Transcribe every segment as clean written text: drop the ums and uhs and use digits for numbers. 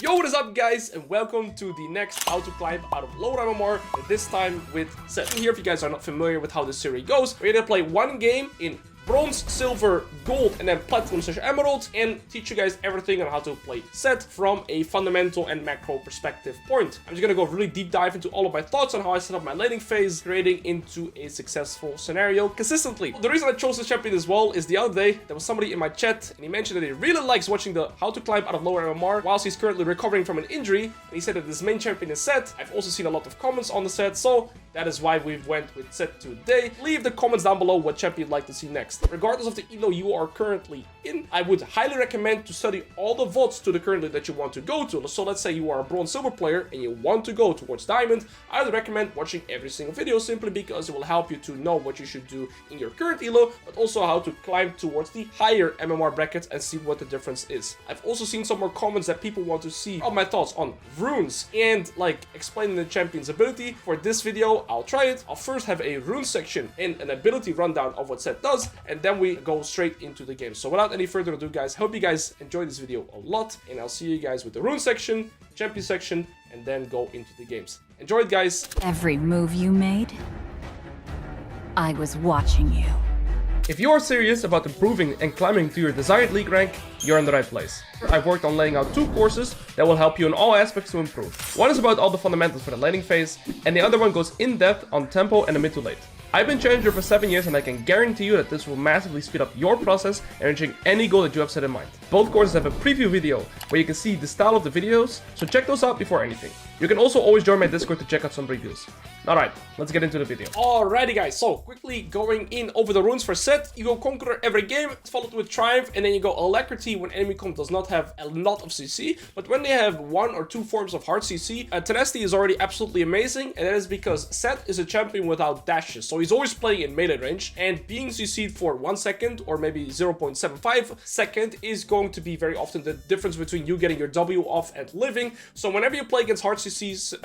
Yo, what is up guys, and welcome to the next How to Climb Out of Lower MMR, this time with SETT. Here, if you guys are not familiar with how this series goes, we're gonna play one game in bronze, silver, gold, and then platinum/emerald, and teach you guys everything on how to play SETT from a fundamental and macro perspective point. I'm just gonna go really deep dive into all of my thoughts on how I set up my laning phase, creating into a successful scenario consistently. The reason I chose this champion as well is the other day, there was somebody in my chat, and he mentioned that he really likes watching the How to Climb Out of Lower MMR whilst he's currently recovering from an injury, and he said that his main champion is SETT. I've also seen a lot of comments on the SETT, so that is why we went with SETT today. Leave the comments down below what champion you'd like to see next. Regardless of the elo you are currently in, I would highly recommend to study all the VODs to the currently that you want to go to. So let's say you are a bronze silver player and you want to go towards diamond, I would recommend watching every single video simply because it will help you to know what you should do in your current elo, but also how to climb towards the higher MMR brackets and see what the difference is. I've also seen some more comments that people want to see all my thoughts on runes and like explaining the champion's ability. For this video, I'll try it. I'll first have a rune section and an ability rundown of what SETT does, and then we go straight into the game. So without any further ado guys, hope you guys enjoyed this video a lot, and I'll see you guys with the rune section, champion section, and then go into the games. Enjoy it guys. Every move you made, I was watching you. If you are serious about improving and climbing to your desired league rank, you're in the right place. I've worked on laying out two courses that will help you in all aspects to improve. One is about all the fundamentals for the laning phase, and the other one goes in depth on tempo and the mid to late. I've been challenger for 7 years, and I can guarantee you that this will massively speed up your process and reaching any goal that you have set in mind. Both courses have a preview video where you can see the style of the videos, so check those out before anything. You can also always join my Discord to check out some reviews. Alright, let's get into the video. Alrighty guys, so quickly going in over the runes for SETT. You go Conqueror every game, it's followed with Triumph, and then you go Alacrity when enemy comp does not have a lot of CC, but when they have 1 or 2 forms of hard CC, Tenacity is already absolutely amazing, and that is because SETT is a champion without dashes, so he's always playing in melee range, and being CC'd for 1 second or maybe 0.75 second is going to be very often the difference between you getting your W off and living. So whenever you play against hard CC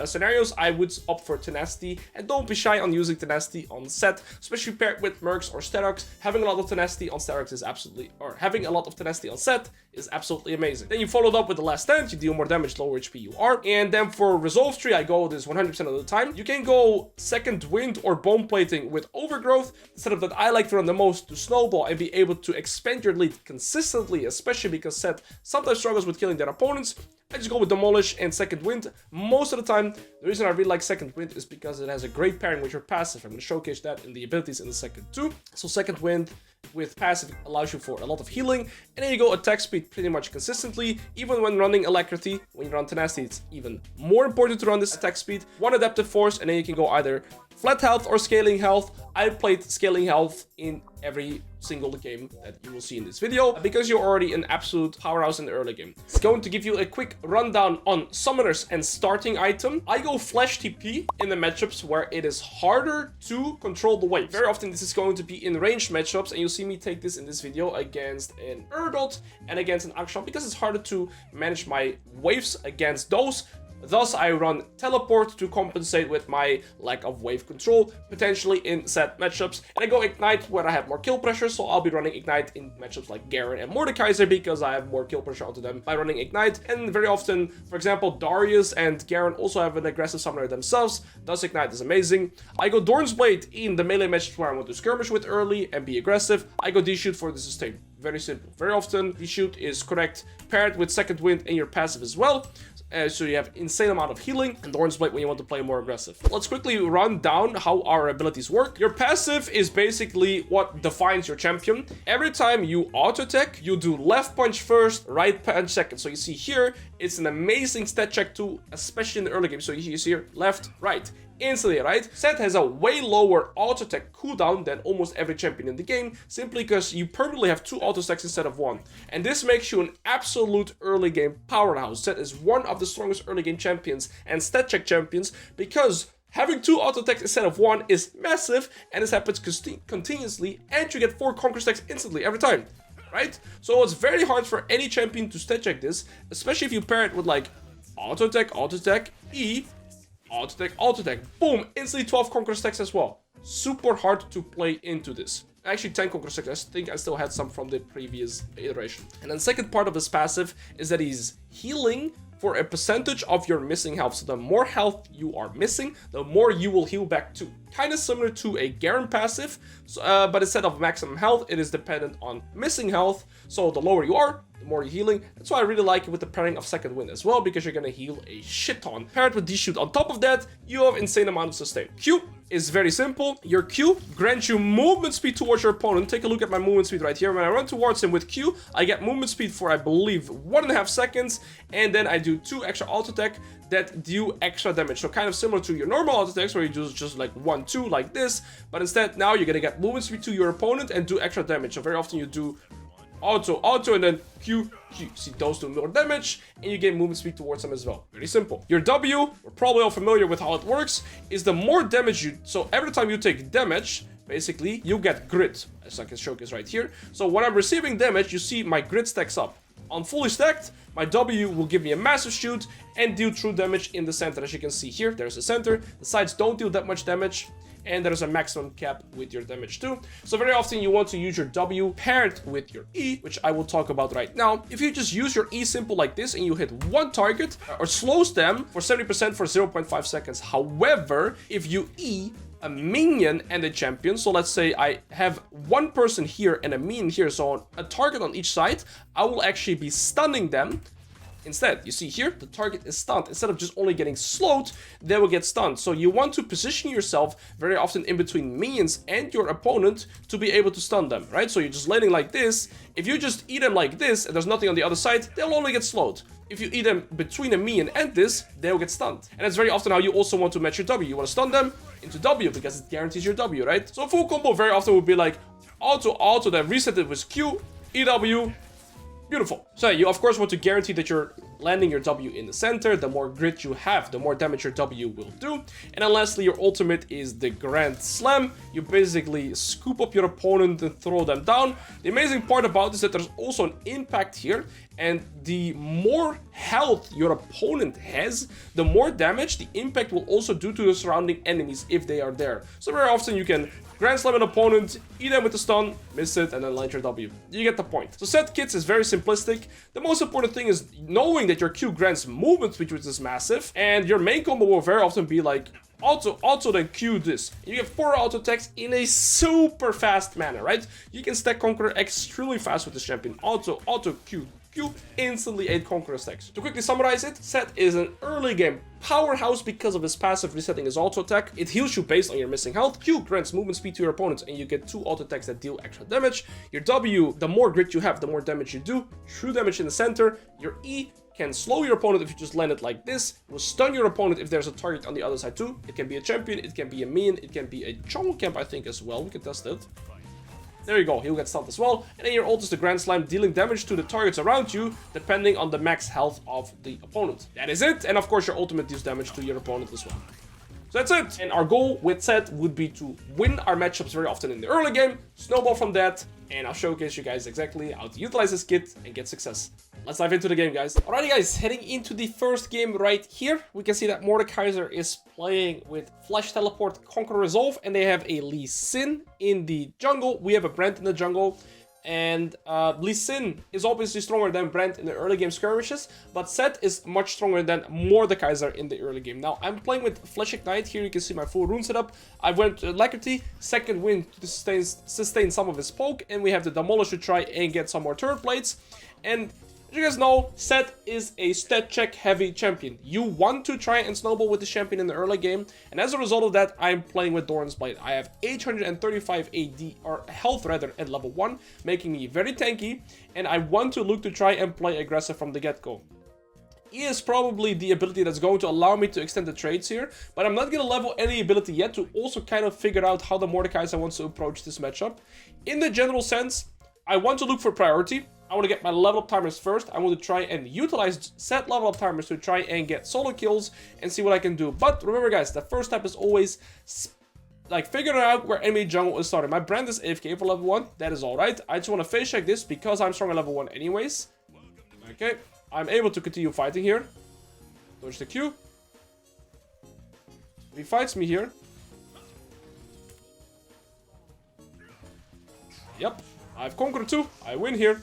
scenarios, I would opt for Tenacity, and don't be shy on using Tenacity on SETT, especially paired with Mercs or Sterox. Having a lot of Tenacity on Sterox is absolutely, or having a lot of Tenacity on SETT is absolutely amazing. Then you followed up with the Last Stand, you deal more damage, lower HP you are, and then for Resolve Tree, I go this 100% of the time. You can go Second Wind or Bone Plating with Overgrowth. The setup that I like to run the most to snowball and be able to expand your lead consistently, especially because SETT sometimes struggles with killing their opponents. I just go with Demolish and Second Wind most of the time. The reason I really like Second Wind is because it has a great pairing with your passive. I'm going to showcase that in the abilities in a second too. So Second Wind with passive allows you for a lot of healing, and then you go attack speed pretty much consistently. Even when running Alacrity, when you run Tenacity, it's even more important to run this attack speed. 1 Adaptive Force, and then you can go either flat health or scaling health. I played scaling health in every single game that you will see in this video because you're already an absolute powerhouse in the early game. It's going to give you a quick rundown on summoners and starting item. I go Flash TP in the matchups where it is harder to control the wave. Very often this is going to be in ranged matchups, and you'll see me take this in this video against an Urgot and against an Akshan because it's harder to manage my waves against those. Thus, I run Teleport to compensate with my lack of wave control, potentially in SETT matchups. And I go Ignite when I have more kill pressure, so I'll be running Ignite in matchups like Garen and Mordekaiser because I have more kill pressure onto them by running Ignite. And very often, for example, Darius and Garen also have an aggressive summoner themselves, thus Ignite is amazing. I go Dorn's Blade in the melee matches where I want to skirmish with early and be aggressive. I go D-Shoot for the sustain. Very simple. Very often, D-Shoot is correct paired with Second Wind in your passive as well. So you have insane amount of healing, and Dorn's Blade when you want to play more aggressive. Let's quickly run down how our abilities work. Your passive is basically what defines your champion. Every time you auto attack, you do left punch first, right punch second. So you see here, it's an amazing stat check tool, especially in the early game. So you see here, left, right. Instantly, right? SETT has a way lower auto attack cooldown than almost every champion in the game, simply because you permanently have 2 auto stacks instead of 1. And this makes you an absolute early game powerhouse. SETT is one of the strongest early game champions and stat check champions because having 2 auto attacks instead of 1 is massive, and this happens continuously, and you get 4 conquer stacks instantly every time. Right? So it's very hard for any champion to stat check this, especially if you pair it with like auto attack, E, auto attack, boom, instantly 12 conquer stacks as well. Super hard to play into this. Actually 10 conquer stacks, I think I still had some from the previous iteration. And then the second part of his passive is that he's healing for a percentage of your missing health. So the more health you are missing, the more you will heal back too. Kind of similar to a Garen passive, so, but instead of maximum health, it is dependent on missing health. So the lower you are, the more you're healing. That's why I really like it with the pairing of second wind as well, because you're gonna heal a shit ton. Paired with D-shoot on top of that, you have insane amount of sustain. Q is very simple. Your Q grants you movement speed towards your opponent. Take a look at my movement speed right here. When I run towards him with Q, I get movement speed for, I believe, 1.5 seconds, and then I do 2 extra auto attack that do extra damage. So kind of similar to your normal auto attacks where you do just like 1, 2 like this, but instead now you're gonna get movement speed to your opponent and do extra damage. So very often you do auto, and then Q. See, those do more damage, and you gain movement speed towards them as well. Very simple. Your W, we're probably all familiar with how it works, is the more damage you... So every time you take damage, basically, you get grit, as I can showcase right here. So when I'm receiving damage, you see my grit stacks up. On fully stacked, my W will give me a massive shoot and deal true damage in the center. As you can see here, there's a center. The sides don't deal that much damage, and there's a maximum cap with your damage too. So very often you want to use your W paired with your E, which I will talk about right now. If you just use your E simple like this and you hit one target, or slows them for 70% for 0.5 seconds. However, if you E a minion and a champion, so let's say I have one person here and a minion here, so a target on each side, I will actually be stunning them. Instead, you see here, the target is stunned. Instead of just only getting slowed, they will get stunned. So you want to position yourself very often in between minions and your opponent to be able to stun them, right? So you're just landing like this. If you just eat them like this and there's nothing on the other side, they'll only get slowed. If you eat them between a minion and this, they'll get stunned. And that's very often how you also want to match your W. You want to stun them into W because it guarantees your W, right? So a full combo very often would be like auto, then reset it with Q, EW. Beautiful. So you of course want to guarantee that you're landing your W in the center. The more grit you have, the more damage your W will do. And then lastly, your ultimate is the Grand Slam. You basically scoop up your opponent and throw them down. The amazing part about this is that there's also an impact here, and the more health your opponent has, the more damage the impact will also do to the surrounding enemies if they are there. So very often you can Grand Slam an opponent, eat them with the stun, miss it, and then land your W. You get the point. So set kits is very simplistic. The most important thing is knowing that your Q grants movement speed, which is massive, and your main combo will very often be like auto, then Q this. You get 4 auto attacks in a super fast manner, right? You can stack Conqueror extremely fast with this champion. Auto, Q, instantly 8 Conqueror stacks. To quickly summarize it, Set is an early game powerhouse because of his passive resetting his auto attack. It heals you based on your missing health. Q grants movement speed to your opponents, and you get 2 auto attacks that deal extra damage. Your W, the more grit you have, the more damage you do. True damage in the center. Your E can slow your opponent if you just land it like this. It will stun your opponent if there's a target on the other side too. It can be a champion, it can be a minion, it can be a jungle camp, I think, as well. We can test it. There you go, he'll get stunned as well. And then your ult is the Grand Slam, dealing damage to the targets around you, depending on the max health of the opponent. That is it. And of course, your ultimate deals damage to your opponent as well. So that's it. And our goal with Set would be to win our matchups very often in the early game, snowball from that, and I'll showcase you guys exactly how to utilize this kit and get success. Let's dive into the game, guys. Alrighty, guys, heading into the first game right here, we can see that Mordekaiser is playing with Flash Teleport, Conquer Resolve, and they have a Lee Sin in the jungle. We have a Brand in the jungle, and Lee Sin is obviously stronger than Brand in the early game skirmishes, but Set is much stronger than Mordekaiser in the early game. Now, I'm playing with Flash Ignite. Here you can see my full rune setup. I went Alacrity, second wind to sustain some of his poke, and we have the Demolish to try and get some more turret plates. And as you guys know, Set is a stat check heavy champion. You want to try and snowball with the champion in the early game, and as a result of that, I'm playing with Doran's Blade. I have 835 AD, or health rather, at level 1, making me very tanky, and I want to look to try and play aggressive from the get-go. E is probably the ability that's going to allow me to extend the trades here, but I'm not going to level any ability yet to also kind of figure out how the Mordekaiser wants to approach this matchup. In the general sense, I want to look for priority. I want to get my level up timers first. I want to try and utilize Set level up timers to try and get solo kills and see what I can do. But remember, guys, the first step is always like figuring out where enemy jungle is starting. My Brand is AFK for level 1. That is alright. I just want to face check this because I'm strong at level 1 anyways. Okay, I'm able to continue fighting here. Dodge the Q. If he fights me here. Yep, I have Conqueror too. I win here.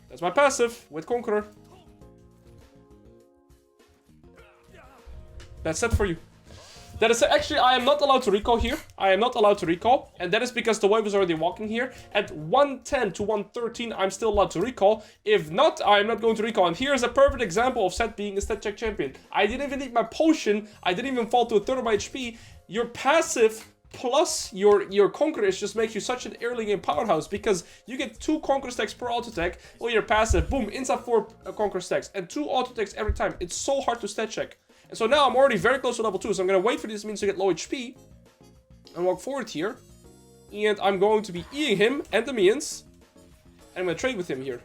That's my passive with Conqueror. That's it for you. That is actually, I am not allowed to recall here. I am not allowed to recall, and that is because the wave is already walking here. At 110 to 113, I'm still allowed to recall. If not, I am not going to recall. And here's a perfect example of SETT being a stat check champion. I didn't even need my potion. I didn't even fall to a third of my HP. Your passive plus your conquerors just makes you such an early game powerhouse, because you get 2 conquer stacks per auto attack, or your passive, boom, inside 4 conquer stacks, and 2 auto attacks every time. It's so hard to stat check. And so now I'm already very close to level 2, so I'm going to wait for these minions to get low HP and walk forward here. And I'm going to be eating him and the minions. And I'm going to trade with him here.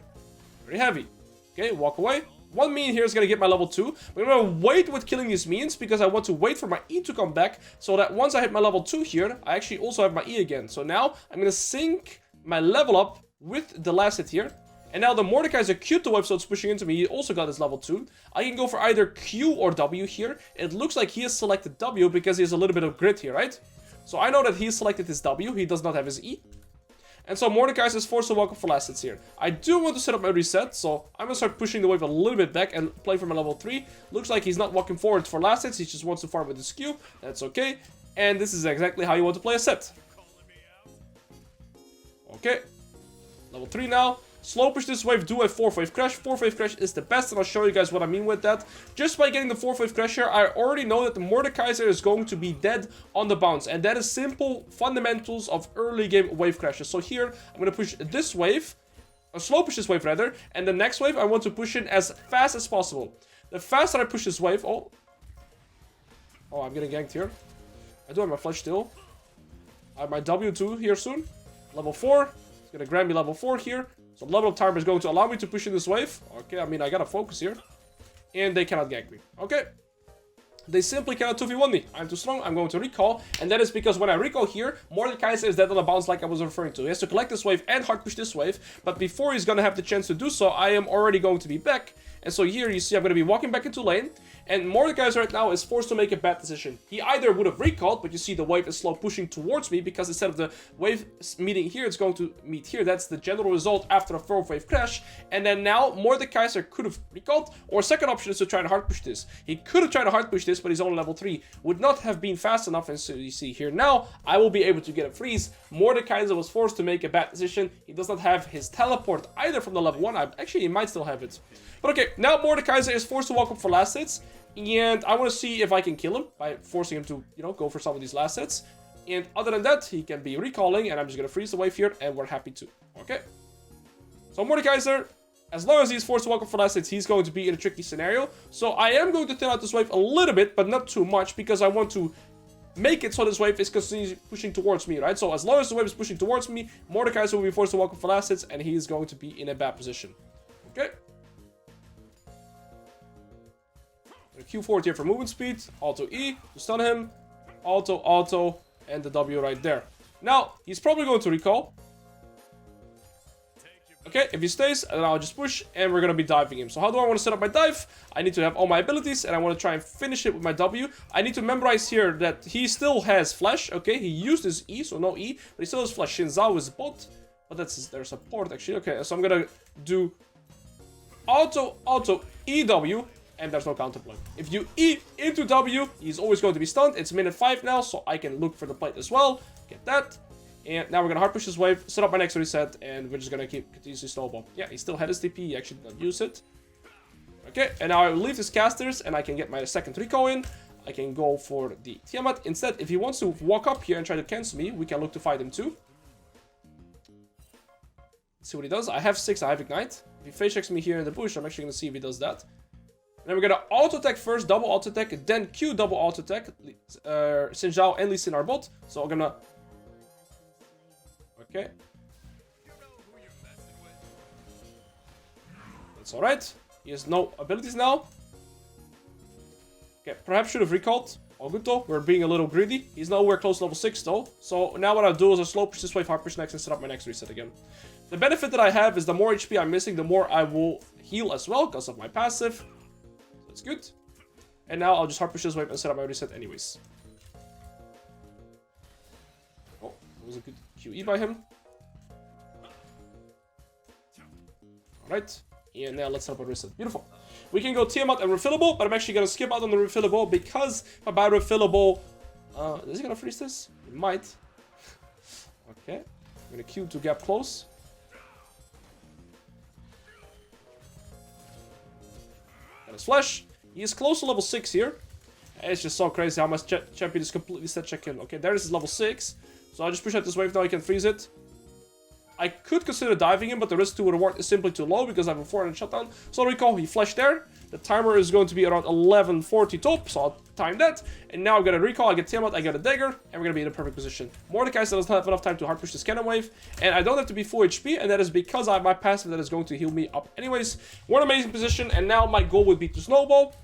Very heavy. Okay, walk away. One minion here is going to get my level 2. But I'm going to wait with killing these minions because I want to wait for my E to come back, so that once I hit my level 2 here, I actually also have my E again. So now I'm going to sync my level up with the last hit here. And now the Mordekaiser Q2 wave, so it's pushing into me. He also got his level 2. I can go for either Q or W here. It looks like he has selected W because he has a little bit of grit here, right? So I know that he selected his W. He does not have his E. And so Mordekaiser is forced to walk up for last hits here. I do want to set up my reset, so I'm going to start pushing the wave a little bit back and play for my level 3. Looks like he's not walking forward for last hits. He just wants to farm with his Q. That's okay. And this is exactly how you want to play a set. Okay. Level 3 now. Slow push this wave, do a 4th wave crash. 4th wave crash is the best, and I'll show you guys what I mean with that. Just by getting the 4th wave crash here, I already know that the Mordekaiser is going to be dead on the bounce. And that is simple fundamentals of early game wave crashes. So here, I'm going to push this wave, slow push this wave rather, and the next wave I want to push in as fast as possible. The faster I push this wave, oh, I'm getting ganked here. I do have my flash still. I have my W2 here soon. Level 4, it's going to grab me level 4 here. So level up timer is going to allow me to push in this wave. Okay, I mean, I gotta focus here. And they cannot gank me. Okay. They simply cannot 2v1 me. I'm too strong, I'm going to recall. And that is because when I recall here, Mordekaiser is dead on the bounce like I was referring to. He has to collect this wave and hard push this wave. But before he's gonna have the chance to do so, I am already going to be back. And so here you see I'm going to be walking back into lane. And Mordekaiser right now is forced to make a bad decision. He either would have recalled, but you see the wave is slow pushing towards me, because instead of the wave meeting here, it's going to meet here. That's the general result after a 4th wave crash. And then now Mordekaiser could have recalled, or second option is to try to hard push this. He could have tried to hard push this, but he's only level 3. Would not have been fast enough, and so you see here now, I will be able to get a freeze. Mordekaiser was forced to make a bad decision. He does not have his teleport either from the level 1. Actually, he might still have it. But okay, now Mordekaiser is forced to walk up for last hits. And I want to see if I can kill him by forcing him to, you know, go for some of these last hits. And other than that, he can be recalling, and I'm just going to freeze the wave here, and we're happy to. Okay. So Mordekaiser, as long as he's forced to walk up for last hits, he's going to be in a tricky scenario. So I am going to thin out this wave a little bit, but not too much, because I want to make it so this wave is constantly pushing towards me, right? So as long as the wave is pushing towards me, Mordekaiser will be forced to walk up for last hits, and he's going to be in a bad position. Okay. Q forward here for movement speed, auto E to stun him, auto, and the W right there. Now, he's probably going to recall. Okay, if he stays, then I'll just push, and we're going to be diving him. So how do I want to set up my dive? I need to have all my abilities, and I want to try and finish it with my W. I need to memorize here that he still has flash. Okay, he used his E, so no E, but he still has flash. Shinzao is bot, but that's their support actually. Okay, so I'm going to do auto, EW. And there's no counterplay. If you E into W, he's always going to be stunned. It's minute 5 now, so I can look for the plate as well. Get that. And now we're going to hard push this wave, set up my next reset, and we're just going to keep continuously snowball. Yeah, he still had his TP, he actually did not use it. Okay, and now I will leave his casters, and I can get my second recall in. I can go for the Tiamat. Instead, if he wants to walk up here and try to cancel me, we can look to fight him too. Let's see what he does. I have 6, I have Ignite. If he face checks me here in the bush, I'm actually going to see if he does that. And then we're gonna auto attack first, double auto attack, then Q double auto attack. Xin Zhao and Lee Sin are bot. So I'm gonna. Okay. That's alright. He has no abilities now. Okay, perhaps should have recalled. All good though. We're being a little greedy. He's nowhere close to level 6 though. So now what I'll do is I'll slow push this wave, hard push next, and set up my next reset again. The benefit that I have is the more HP I'm missing, the more I will heal as well because of my passive. That's good. And now I'll just hard push this wave and set up my reset anyways. Oh, that was a good QE by him. Alright. And now let's set up a reset. Beautiful. We can go Tiamat and Refillable, but I'm actually going to skip out on the Refillable because if I buy Refillable... is he going to freeze this? He might. Okay. I'm going to Q to gap close. Got his flash. He is close to level 6 here. It's just so crazy how much champion is completely set check in. Okay, there is his level 6. So I'll just push out this wave now, he can freeze it. I could consider diving him, but the risk to reward is simply too low because I have a 400 shutdown. So recall, he flashed there. The timer is going to be around 11:40 top, so I'll time that. And now I'm going to recall, I get Tiamat, I get a dagger, and we're going to be in a perfect position. Mordekaiser doesn't have enough time to hard push this cannon wave, and I don't have to be full HP, and that is because I have my passive that is going to heal me up anyways. One amazing position, and now my goal would be to snowball.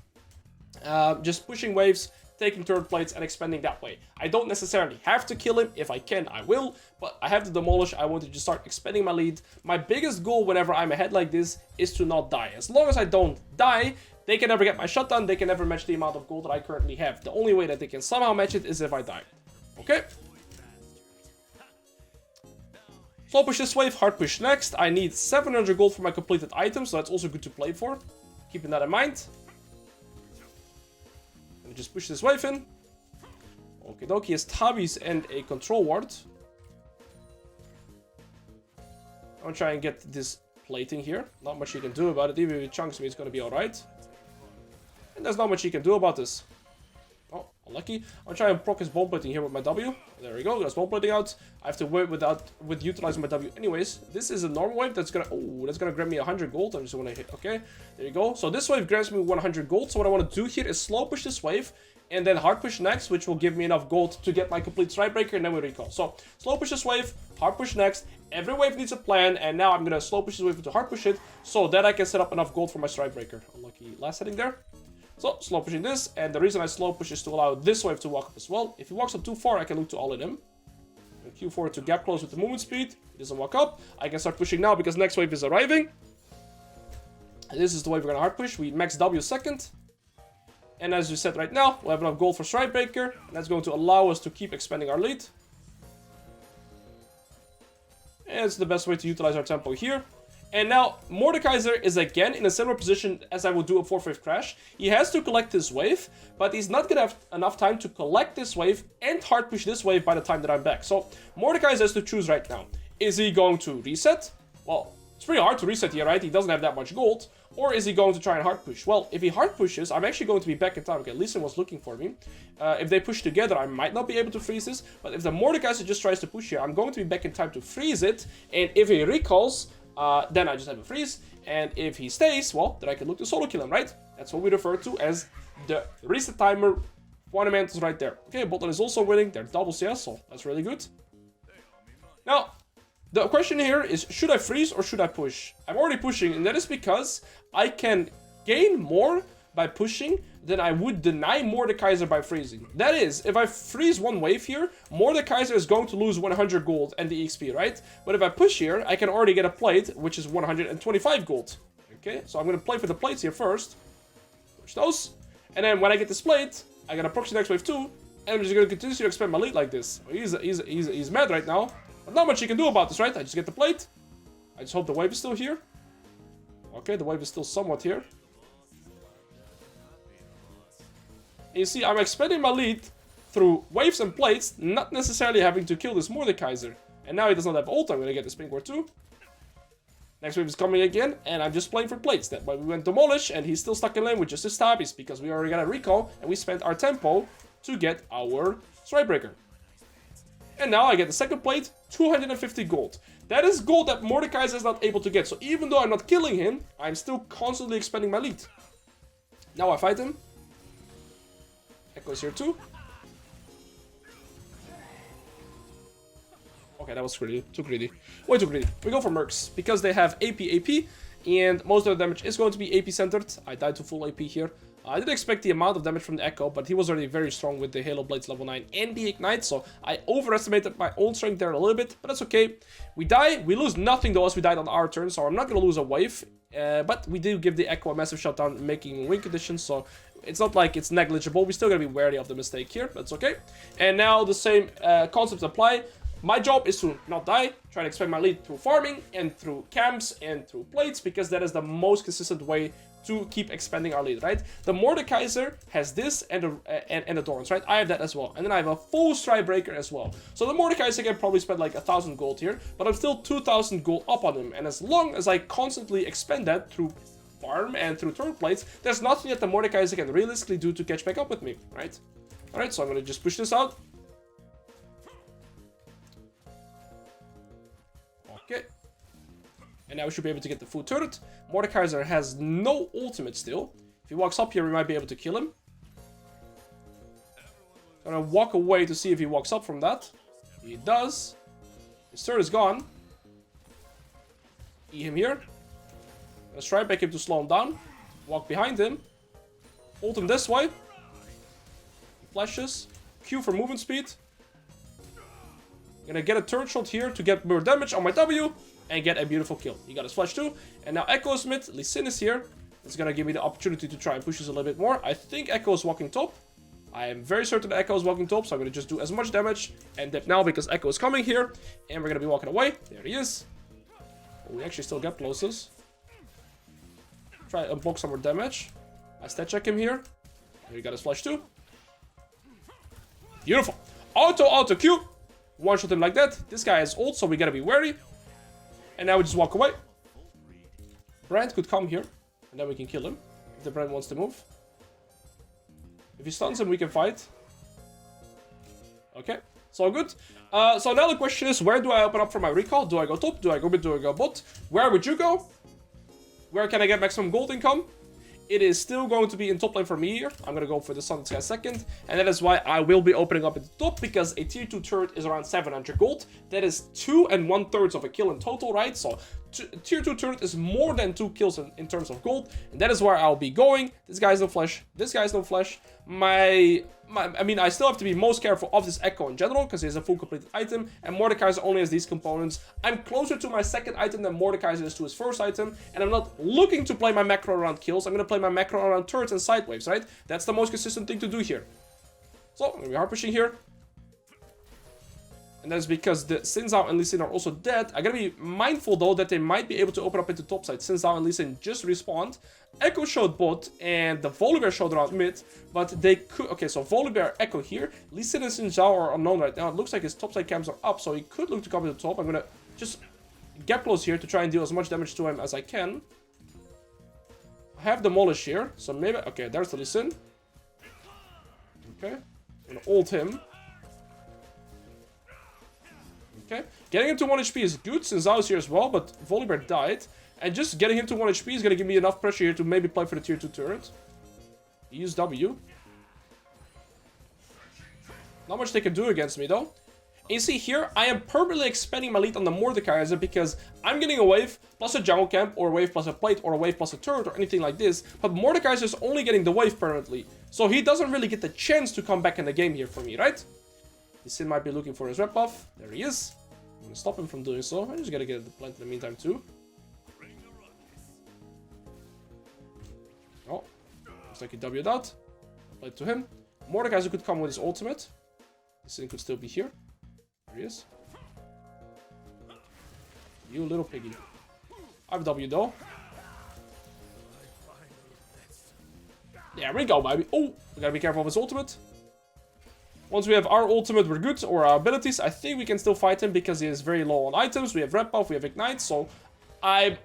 Just pushing waves, taking turret plates, and expanding that way. I don't necessarily have to kill him. If I can, I will. But I have to demolish. I want to just start expanding my lead. My biggest goal whenever I'm ahead like this is to not die. As long as I don't die, they can never get my shutdown. They can never match the amount of gold that I currently have. The only way that they can somehow match it is if I die. Okay? Slow push this wave, hard push next. I need 700 gold for my completed items, so that's also good to play for. Keeping that in mind. Just push this wave in. Okay, dokie, he has Tabis and a control ward. I'm gonna try and get this plating here. Not much he can do about it. Even if it chunks me, it's gonna be alright. And there's not much he can do about this. Oh, unlucky. I'll try and proc his bomb plating here with my W. There we go, there's bomb plating out. I have to wait with utilizing my W anyways. This is a normal wave that's gonna grant me 100 gold. I just wanna hit, okay. There you go. So this wave grants me 100 gold. So what I wanna do here is slow push this wave and then hard push next, which will give me enough gold to get my complete strike breaker, and then we recall. So slow push this wave, hard push next. Every wave needs a plan, and now I'm gonna slow push this wave to hard push it so that I can set up enough gold for my strike breaker. Unlucky last hitting there. So, slow pushing this, and the reason I slow push is to allow this wave to walk up as well. If he walks up too far, I can look to all in him. And Q4 to gap close with the movement speed. He doesn't walk up. I can start pushing now because next wave is arriving. And this is the wave we're gonna hard push. We max W second. And as you said right now, we'll have enough gold for strike breaker. And that's going to allow us to keep expanding our lead. And it's the best way to utilize our tempo here. And now, Mordekaiser is again in a similar position as I would do a 4-wave crash. He has to collect this wave, but he's not gonna have enough time to collect this wave and hard push this wave by the time that I'm back. So, Mordekaiser has to choose right now. Is he going to reset? Well, it's pretty hard to reset here, right? He doesn't have that much gold. Or is he going to try and hard push? Well, if he hard pushes, I'm actually going to be back in time. Okay, Lee Sin was looking for me. If they push together, I might not be able to freeze this. But if the Mordekaiser just tries to push here, I'm going to be back in time to freeze it. And if he recalls, then I just have a freeze. And if he stays, well, then I can look to solo kill him, right? That's what we refer to as the reset timer fundamentals right there. Okay, Botlane is also winning. They're double CS, so that's really good. Now, the question here is, should I freeze or should I push? I'm already pushing, and that is because I can gain more by pushing than I would deny Mordekaiser by freezing. That is, if I freeze one wave here, Mordekaiser is going to lose 100 gold and the XP, right? But if I push here, I can already get a plate, which is 125 gold. Okay, so I'm going to play for the plates here first. Push those. And then when I get this plate, I got to proxy next wave too, and I'm just going to continue to expand my lead like this. He's mad right now. But not much he can do about this, right? I just get the plate. I just hope the wave is still here. Okay, the wave is still somewhat here. And you see, I'm expanding my lead through waves and plates, not necessarily having to kill this Mordekaiser. And now he does not have ult. I'm going to get the Spring Ward too. Next wave is coming again, and I'm just playing for plates. That way we went Demolish, and he's still stuck in lane with just his Tabis, because we already got a recall, and we spent our tempo to get our Strikebreaker. And now I get the second plate, 250 gold. That is gold that Mordekaiser is not able to get. So even though I'm not killing him, I'm still constantly expanding my lead. Now I fight him. Echo's here too. Okay, that was greedy. Too greedy. Way too greedy. We go for Mercs, because they have AP, and most of the damage is going to be AP centered. I died to full AP here. I didn't expect the amount of damage from the Echo, but he was already very strong with the Halo Blades level 9 and the Ignite, so I overestimated my own strength there a little bit, but that's okay. We die, we lose nothing though as we died on our turn, so I'm not going to lose a wave, but we do give the Echo a massive shutdown, making win conditions, so it's not like it's negligible. We're still going to be wary of the mistake here, but it's okay. And now the same concepts apply. My job is to not die, try to expand my lead through farming and through camps and through plates, because that is the most consistent way to keep expanding our lead, right? The Mordekaiser has this and the Dorns, right? I have that as well. And then I have a full Strikebreaker as well. So the Mordekaiser can probably spend like 1,000 gold here, but I'm still 2,000 gold up on him. And as long as I constantly expand that through farm and through turret plates, there's nothing that the Mordekaiser can realistically do to catch back up with me, right? Alright, so I'm gonna just push this out. Okay. And now we should be able to get the full turret. Mordekaiser has no ultimate still. If he walks up here, we might be able to kill him. I'm gonna walk away to see if he walks up from that. He does. His turret is gone. E him here. Let's try back him to slow him down. Walk behind him. Ult him this way. He flashes. Q for movement speed. Gonna get a turret shot here to get more damage on my W. And get a beautiful kill. He got his flash too. And now Echo is mid. Lee Sin is here. It's gonna give me the opportunity to try and push this a little bit more. I think Echo is walking top. I am very certain Echo is walking top. So I'm gonna just do as much damage and dip now because Echo is coming here. And we're gonna be walking away. There he is. Oh, we actually still get closest. Try and unblock some more damage. I stat check him here. He got his flash too. Beautiful. Auto Q. One shot him like that. This guy has ult, so we gotta be wary. And now we just walk away. Brand could come here. And then we can kill him. If the Brand wants to move. If he stuns him, we can fight. Okay. It's all good. So now the question is, where do I open up for my recall? Do I go top? Do I go mid? Do I go bot? Where would you go? Where can I get maximum gold income? It is still going to be in top lane for me here. I'm going to go for the Sun Sky second. And that is why I will be opening up at the top. Because a tier 2 turret is around 700 gold. That is 2 1/3 of a kill in total, right? So tier 2 turret is more than 2 kills in terms of gold. And that is where I'll be going. This guy's no flash. This guy's no flash. I mean, I still have to be most careful of this Echo in general, because he has a full completed item, and Mordekaiser only has these components. I'm closer to my second item than Mordekaiser is to his first item, and I'm not looking to play my macro around kills. I'm going to play my macro around turrets and side waves, right? That's the most consistent thing to do here. So, I'm going to be hard pushing here. And that is because the Xin Zhao and Lee Sin are also dead. I gotta be mindful though that they might be able to open up into top side. Xin Zhao and Lee Sin just respawned. Echo showed bot and the Volibear showed around mid. But they could... Okay, so Volibear, Echo here. Lee Sin and Xin Zhao are unknown right now. It looks like his top side cams are up, so he could look to come to the top. I'm gonna just get close here to try and deal as much damage to him as I can. I have Demolish here, so maybe... Okay, there's the Lee Sin. Okay. I'm gonna ult him. Okay, getting him to 1 HP is good since I was here as well, but Volibear died. And just getting him to 1 HP is going to give me enough pressure here to maybe play for the tier 2 turret. He used W. Not much they can do against me though. And you see here, I am permanently expanding my lead on the Mordekaiser because I'm getting a wave plus a jungle camp, or a wave plus a plate, or a wave plus a turret, or anything like this. But Mordekaiser is only getting the wave permanently. So he doesn't really get the chance to come back in the game here for me, right? Sin might be looking for his rep buff. There he is. I'm gonna stop him from doing so. I just gotta get the plant in the meantime too. Oh, looks like he W'd out. Play to him. Mordekaiser could come with his ultimate. Sin could still be here. There he is. You little piggy. I've W though. There we go, baby. Oh, we gotta be careful of his ultimate. Once we have our ultimate, we're good, or our abilities. I think we can still fight him because he is very low on items. We have Red Buff, we have Ignite, so I'm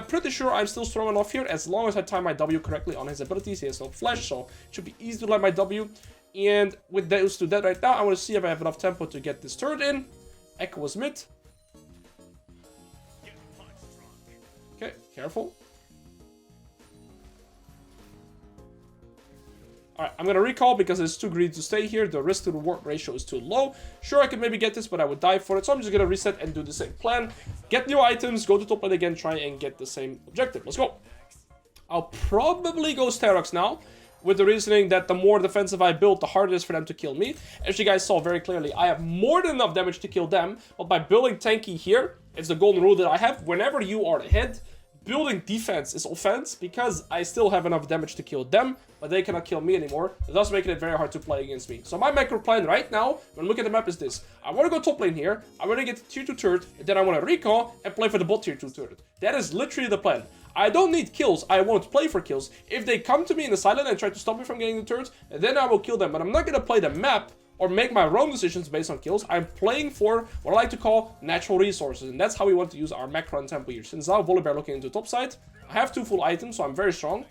pretty sure I'm still strong enough here as long as I time my W correctly on his abilities. He has no flash, so it should be easy to land my W. And with those two dead right now, I want to see if I have enough tempo to get this turret in. Echo was mid. Okay, careful. Alright, I'm gonna recall because it's too greedy to stay here. The risk to reward ratio is too low. Sure, I could maybe get this, but I would die for it. So I'm just gonna reset and do the same plan. Get new items, go to top lane again, try and get the same objective. Let's go. I'll probably go Sterox now, with the reasoning that the more defensive I build, the harder it is for them to kill me. As you guys saw very clearly, I have more than enough damage to kill them. But by building tanky here, it's the golden rule that I have. Whenever you are ahead, building defense is offense, because I still have enough damage to kill them, but they cannot kill me anymore, thus making it very hard to play against me. So my macro plan right now, when I look at the map, is this. I want to go top lane here, I want to get tier 2 turret, and then I want to recall and play for the bot tier 2 turret. That is literally the plan. I don't need kills. I won't play for kills. If they come to me in the silent and try to stop me from getting the turrets, then I will kill them. But I'm not going to play the map or make my own decisions based on kills. I'm playing for what I like to call natural resources. And that's how we want to use our macro and tempo here. Since now Volibear looking into top side, I have 2 full items, so I'm very strong.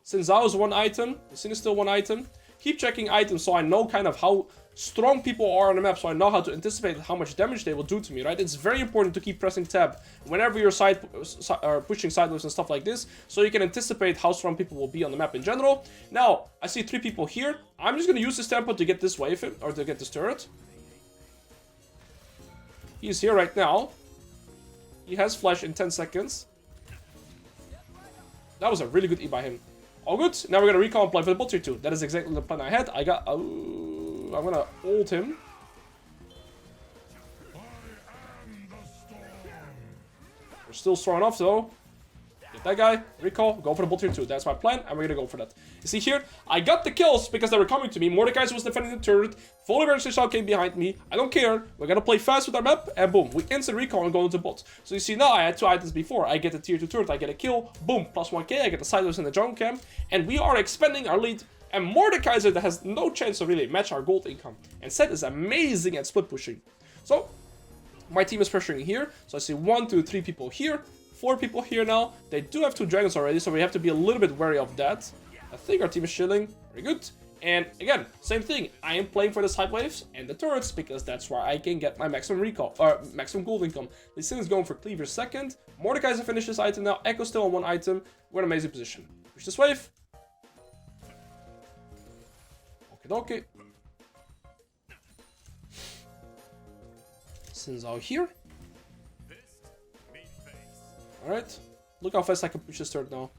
Since Zhao is 1 item, the Sin is still 1 item. Keep checking items so I know kind of how strong people are on the map, so I know how to anticipate how much damage they will do to me, right? It's very important to keep pressing tab whenever you're pushing sideways and stuff like this, so you can anticipate how strong people will be on the map in general. Now, I see 3 people here. I'm just going to use this tempo to get this wave in, or to get this turret. He's here right now. He has flash in 10 seconds. That was a really good E by him. All good. Now we're going to recall and play for the bot tier 2. That is exactly the plan I had. I'm going to ult him. We're still strong enough though. Get that guy. Recall. Go for the bot tier 2. That's my plan. And we're going to go for that. You see here, I got the kills because they were coming to me. Mordekaiser was defending the turret. Volibear and Shishao came behind me. I don't care. We're going to play fast with our map. And boom. We instant recall and go into bot. So you see now I had 2 items before. I get the tier 2 turret. I get a kill. Boom. Plus 1k. I get the sideways and the drone cam. And we are expanding our lead. And Mordekaiser that has no chance to really match our gold income. And SETT is amazing at split pushing. So my team is pressuring here. So I see 1, 2, 3 people here. 4 people here now. They do have 2 dragons already, so we have to be a little bit wary of that. I think our team is chilling. Very good. And again, same thing. I am playing for the side waves and the turrets because that's where I can get my maximum recall, or maximum gold income. Lee Sin is going for Cleaver second. Mordekaiser finished this item now. Echo still on 1 item. We're in an amazing position. Push this wave. Okay. Sin's out here. Alright. Look how fast I can push this turret now.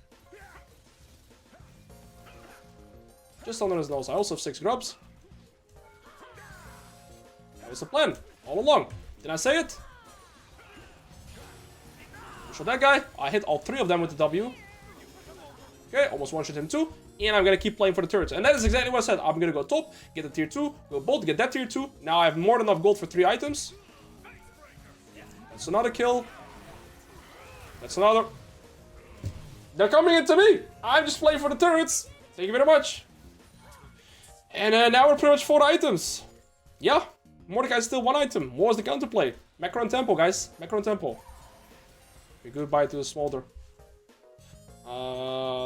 Just under his nose. I also have 6 grubs. That was the plan. All along. Did I say it? Push that guy. I hit all 3 of them with the W. Okay, almost one-shot him too. And I'm going to keep playing for the turrets. And that is exactly what I said. I'm going to go top, get the tier 2, go bolt, get that tier 2. Now I have more than enough gold for 3 items. That's another kill. That's another. They're coming into me. I'm just playing for the turrets. Thank you very much. And now we're pretty much 4 items. Yeah, Mordekaiser is still 1 item. More is the counterplay. Macro and tempo, guys. Macro and tempo. Okay, goodbye to the smolder.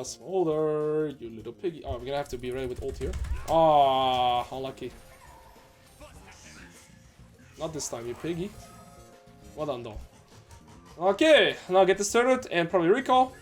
Smolder, you little piggy. Oh, we're gonna have to be ready with ult here. Ah, unlucky. Not this time, you piggy. Well done, though. Okay, now get this turret and probably recall.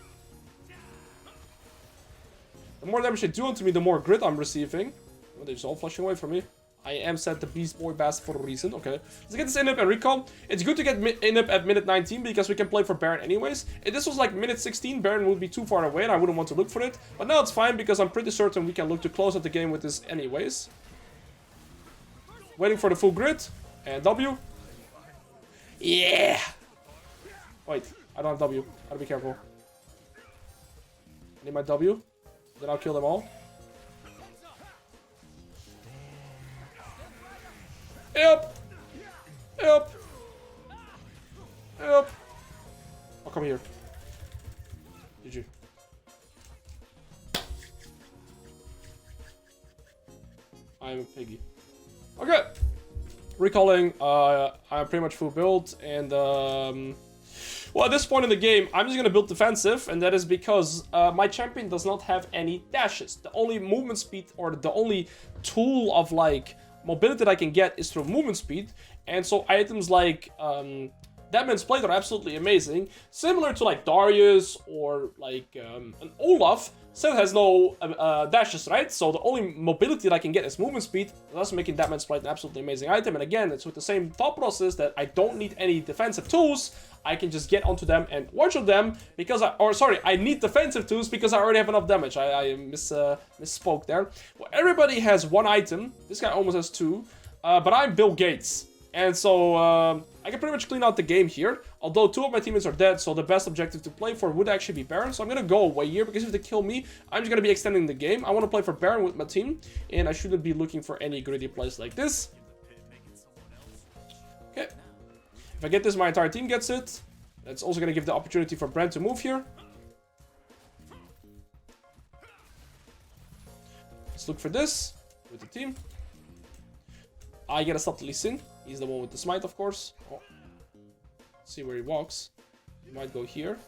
The more damage they do onto me, the more grit I'm receiving. Oh, they're just all flushing away from me. I am set the Beast Boy Bast for a reason. Okay, let's get this in-up and recall. It's good to get in-up at minute 19 because we can play for Baron anyways. If this was like minute 16, Baron would be too far away and I wouldn't want to look for it. But now it's fine because I'm pretty certain we can look to close out the game with this anyways. Waiting for the full grid. And W. Yeah! Wait, I don't have W. Gotta be careful. I need my W. Then I'll kill them all. Yep. Yep. Yep. I'll come here. GG. I'm a piggy. Okay. Recalling, I'm pretty much full build, and well, at this point in the game, I'm just gonna build defensive, and that is because my champion does not have any dashes. The only movement speed, or the only tool of like mobility that I can get is through movement speed, and so items like Deadman's Blade are absolutely amazing. Similar to like Darius or like an Olaf, SETT has no dashes, right? So the only mobility that I can get is movement speed, thus making Deadman's Blade an absolutely amazing item. And again, it's with the same thought process that I don't need any defensive tools. I can just get onto them and one-shot them because I need defensive tools because I already have enough damage. I misspoke there. Well, everybody has 1 item. This guy almost has 2. But I'm Bill Gates. And so I can pretty much clean out the game here. Although 2 of my teammates are dead, so the best objective to play for would actually be Baron. So I'm going to go away here because if they kill me, I'm just going to be extending the game. I want to play for Baron with my team. And I shouldn't be looking for any greedy plays like this. Okay. If I get this, my entire team gets it. That's also going to give the opportunity for Brand to move here. Let's look for this with the team. I gotta stop the Lee Sin. He's the one with the smite, of course. Oh. Let's see where he walks. He might go here.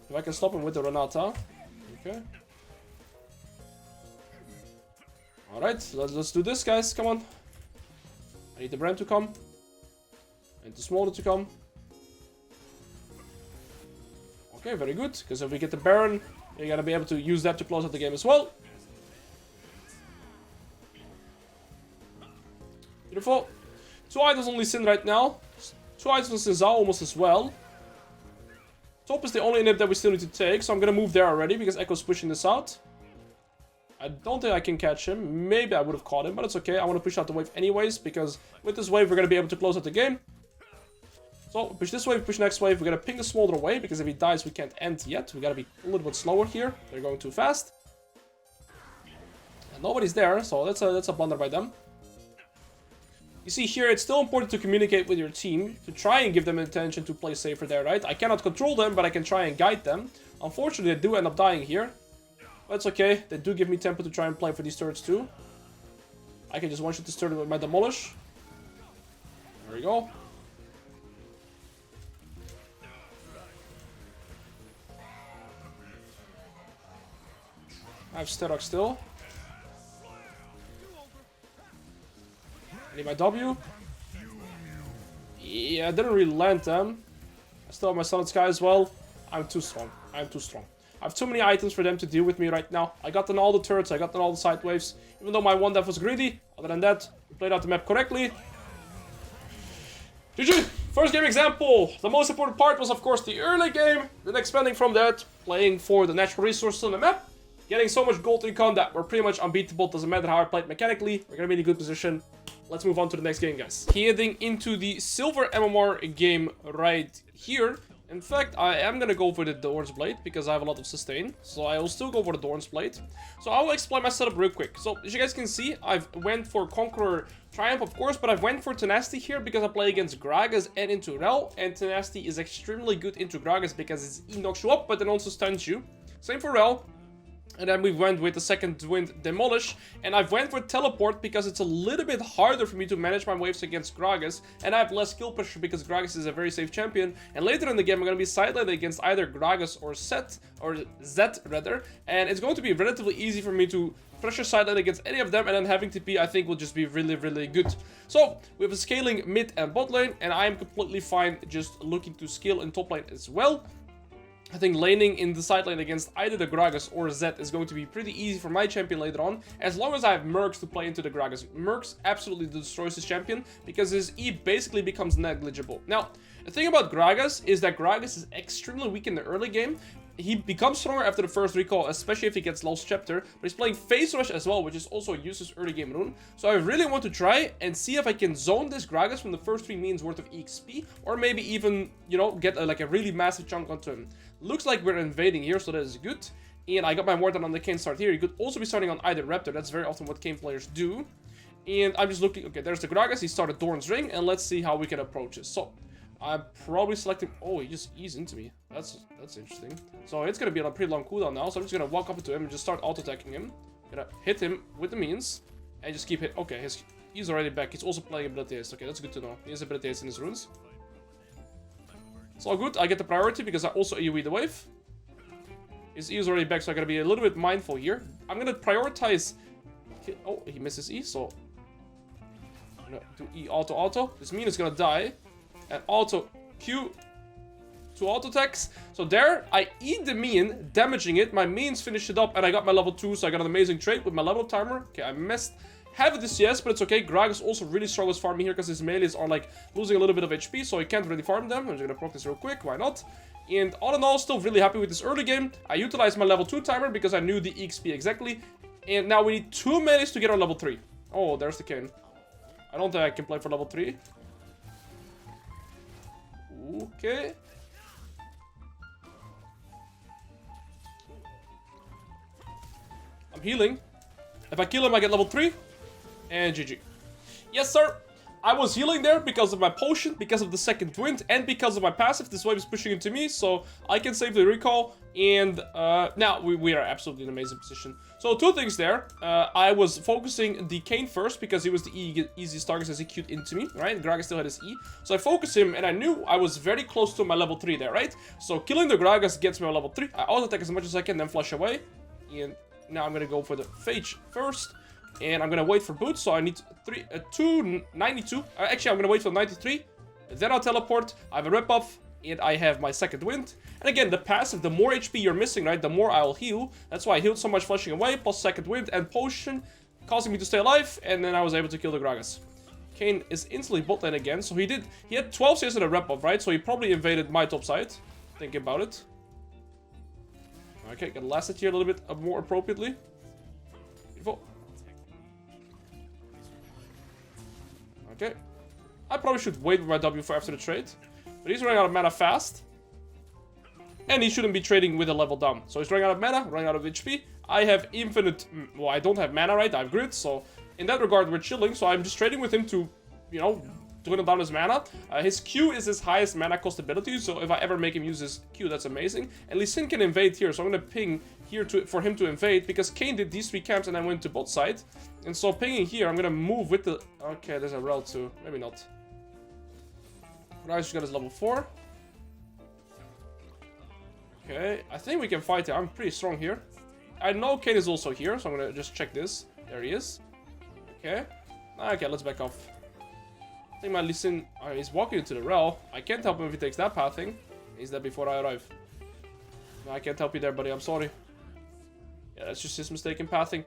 If I can stop him with the Renata. Okay. Alright, let's do this, guys. Come on. I need the Brand to come. And the Smolder to come. Okay, very good. Because if we get the Baron, you're gonna be able to use that to close out the game as well. Beautiful. 2 items on Lee Sin right now. 2 items on Xin Zhao almost as well. Top is the only inhib that we still need to take, so I'm gonna move there already because Echo's pushing this out. I don't think I can catch him. Maybe I would have caught him, but it's okay. I want to push out the wave anyways, because with this wave we're gonna be able to close out the game. So, push this wave, push next wave. We're gonna ping the Smolder away, because if he dies we can't end yet. We gotta be a little bit slower here. They're going too fast. And nobody's there, so that's a blunder by them. You see here, it's still important to communicate with your team, to try and give them intention to play safer there, right? I cannot control them, but I can try and guide them. Unfortunately, they do end up dying here. But it's okay, they do give me tempo to try and play for these turrets too. I can just one-shot this turret with my Demolish. There we go. I have Sterok still. I need my W. Yeah, I didn't really land them. I still have my Solid Sky as well. I'm too strong. I'm too strong. I have too many items for them to deal with me right now. I got on all the turrets, I got on all the side waves. Even though my one death was greedy, other than that, we played out the map correctly. GG! First game example. The most important part was of course the early game, then expanding from that, playing for the natural resources on the map, getting so much gold recon that we're pretty much unbeatable, doesn't matter how I played mechanically, we're gonna be in a good position. Let's move on to the next game, guys. Heading into the silver MMR game right here. In fact, I am gonna go for the Doran's Blade because I have a lot of sustain. So I will still go for the Doran's Blade. So I will explain my setup real quick. So as you guys can see, I've went for Conqueror Triumph, of course, but I've went for Tenacity here because I play against Gragas and into Rel. And Tenacity is extremely good into Gragas because it knocks you up, but then also stuns you. Same for Rel. And then we went with the second wind Demolish. And I've went for Teleport because it's a little bit harder for me to manage my waves against Gragas. And I have less skill pressure because Gragas is a very safe champion. And later in the game, I'm going to be sidelined against either Gragas or SETT, or Zed rather. And it's going to be relatively easy for me to pressure sideline against any of them. And then having TP, I think, will just be really, really good. So we have a scaling mid and bot lane. And I am completely fine just looking to scale in top lane as well. I think laning in the side lane against either the Gragas or Zed is going to be pretty easy for my champion later on, as long as I have Mercs to play into the Gragas. Mercs absolutely destroys his champion because his E basically becomes negligible. Now, the thing about Gragas is that Gragas is extremely weak in the early game. He becomes stronger after the first recall, especially if he gets Lost Chapter, but he's playing Phase Rush as well, which is also a useless early game rune. So I really want to try and see if I can zone this Gragas from the first 3 minions worth of EXP, or maybe even, you know, get like a really massive chunk onto him. Looks like we're invading here, so that is good. And I got my Warden on the Kane start here. You could also be starting on either Raptor, that's very often what Kane players do. And I'm just looking, okay, there's the Gragas, he started Doran's Ring, and let's see how we can approach this. So, I'm probably selecting, oh, he just eased into me. That's interesting. So it's gonna be on a pretty long cooldown now, so I'm just gonna walk up to him and just start auto-attacking him. Gonna hit him with the minions, and just keep hit. Okay, he's already back. He's also playing Abilites. Okay, that's good to know. He has Abilites in his runes. It's all good. I get the priority because I also AoE the wave. His E is already back, so I gotta be a little bit mindful here. I'm gonna prioritize. Oh, he misses E, so I'm gonna do E auto. This minion is gonna die. And auto Q to auto attacks. So there, I eat the minion, damaging it. My minions finish it up, and I got my level 2, so I got an amazing trade with my level timer. Okay, I missed half of this, yes, but it's okay. Gragas also really struggles farming here because his melees are like losing a little bit of HP, so he can't really farm them. I'm just gonna proc this real quick, why not? And all in all, still really happy with this early game. I utilized my level 2 timer because I knew the EXP exactly. And now we need 2 melees to get our level 3. Oh, there's the Kane. I don't think I can play for level 3. Okay. I'm healing. If I kill him, I get level 3. And GG. Yes, sir. I was healing there because of my potion, because of the second wind, and because of my passive. This wave is pushing into me, so I can save the recall. And now we are absolutely in an amazing position. So 2 things there. I was focusing the Kayn first because he was the easiest target as he queued into me, right? Gragas still had his E. So I focused him, and I knew I was very close to my level 3 there, right? So killing the Gragas gets me a level 3. I auto attack as much as I can, then flash away. And now I'm gonna go for the Phage first. And I'm gonna wait for boots, so I need 292. Actually, I'm gonna wait for 93. Then I'll teleport. I have a rep buff, and I have my second wind. And again, the passive, the more HP you're missing, right, the more I'll heal. That's why I healed so much flashing away, plus second wind and potion, causing me to stay alive, and then I was able to kill the Gragas. Kayn is instantly bot lane again, so he had 12 CS and a rep buff, right? So he probably invaded my top side, thinking about it. Okay, gotta last it here a little bit more appropriately. Beautiful. Okay. I probably should wait with my W for after the trade. But he's running out of mana fast. And he shouldn't be trading with a level down. So he's running out of mana, running out of HP. I have infinite... Well, I don't have mana, right? I have grid. So in that regard, we're chilling. So I'm just trading with him to, you know, dwindle down his mana. His Q is his highest mana cost ability. So if I ever make him use his Q, that's amazing. And Lee Sin can invade here. So I'm going to ping here for him to invade. Because Kayn did these 3 camps and I went to bot side. And so pinging here, I'm going to move with the... Okay, there's a rel too. Maybe not. Gragas got his level 4. Okay, I think we can fight here. I'm pretty strong here. I know Kayn is also here, so I'm gonna just check this. There he is. Okay. Okay, let's back off. I think my Lee Sin... he's walking into the rel. I can't help him if he takes that pathing. He's dead before I arrive. No, I can't help you there, buddy. I'm sorry. Yeah, that's just his mistake in pathing.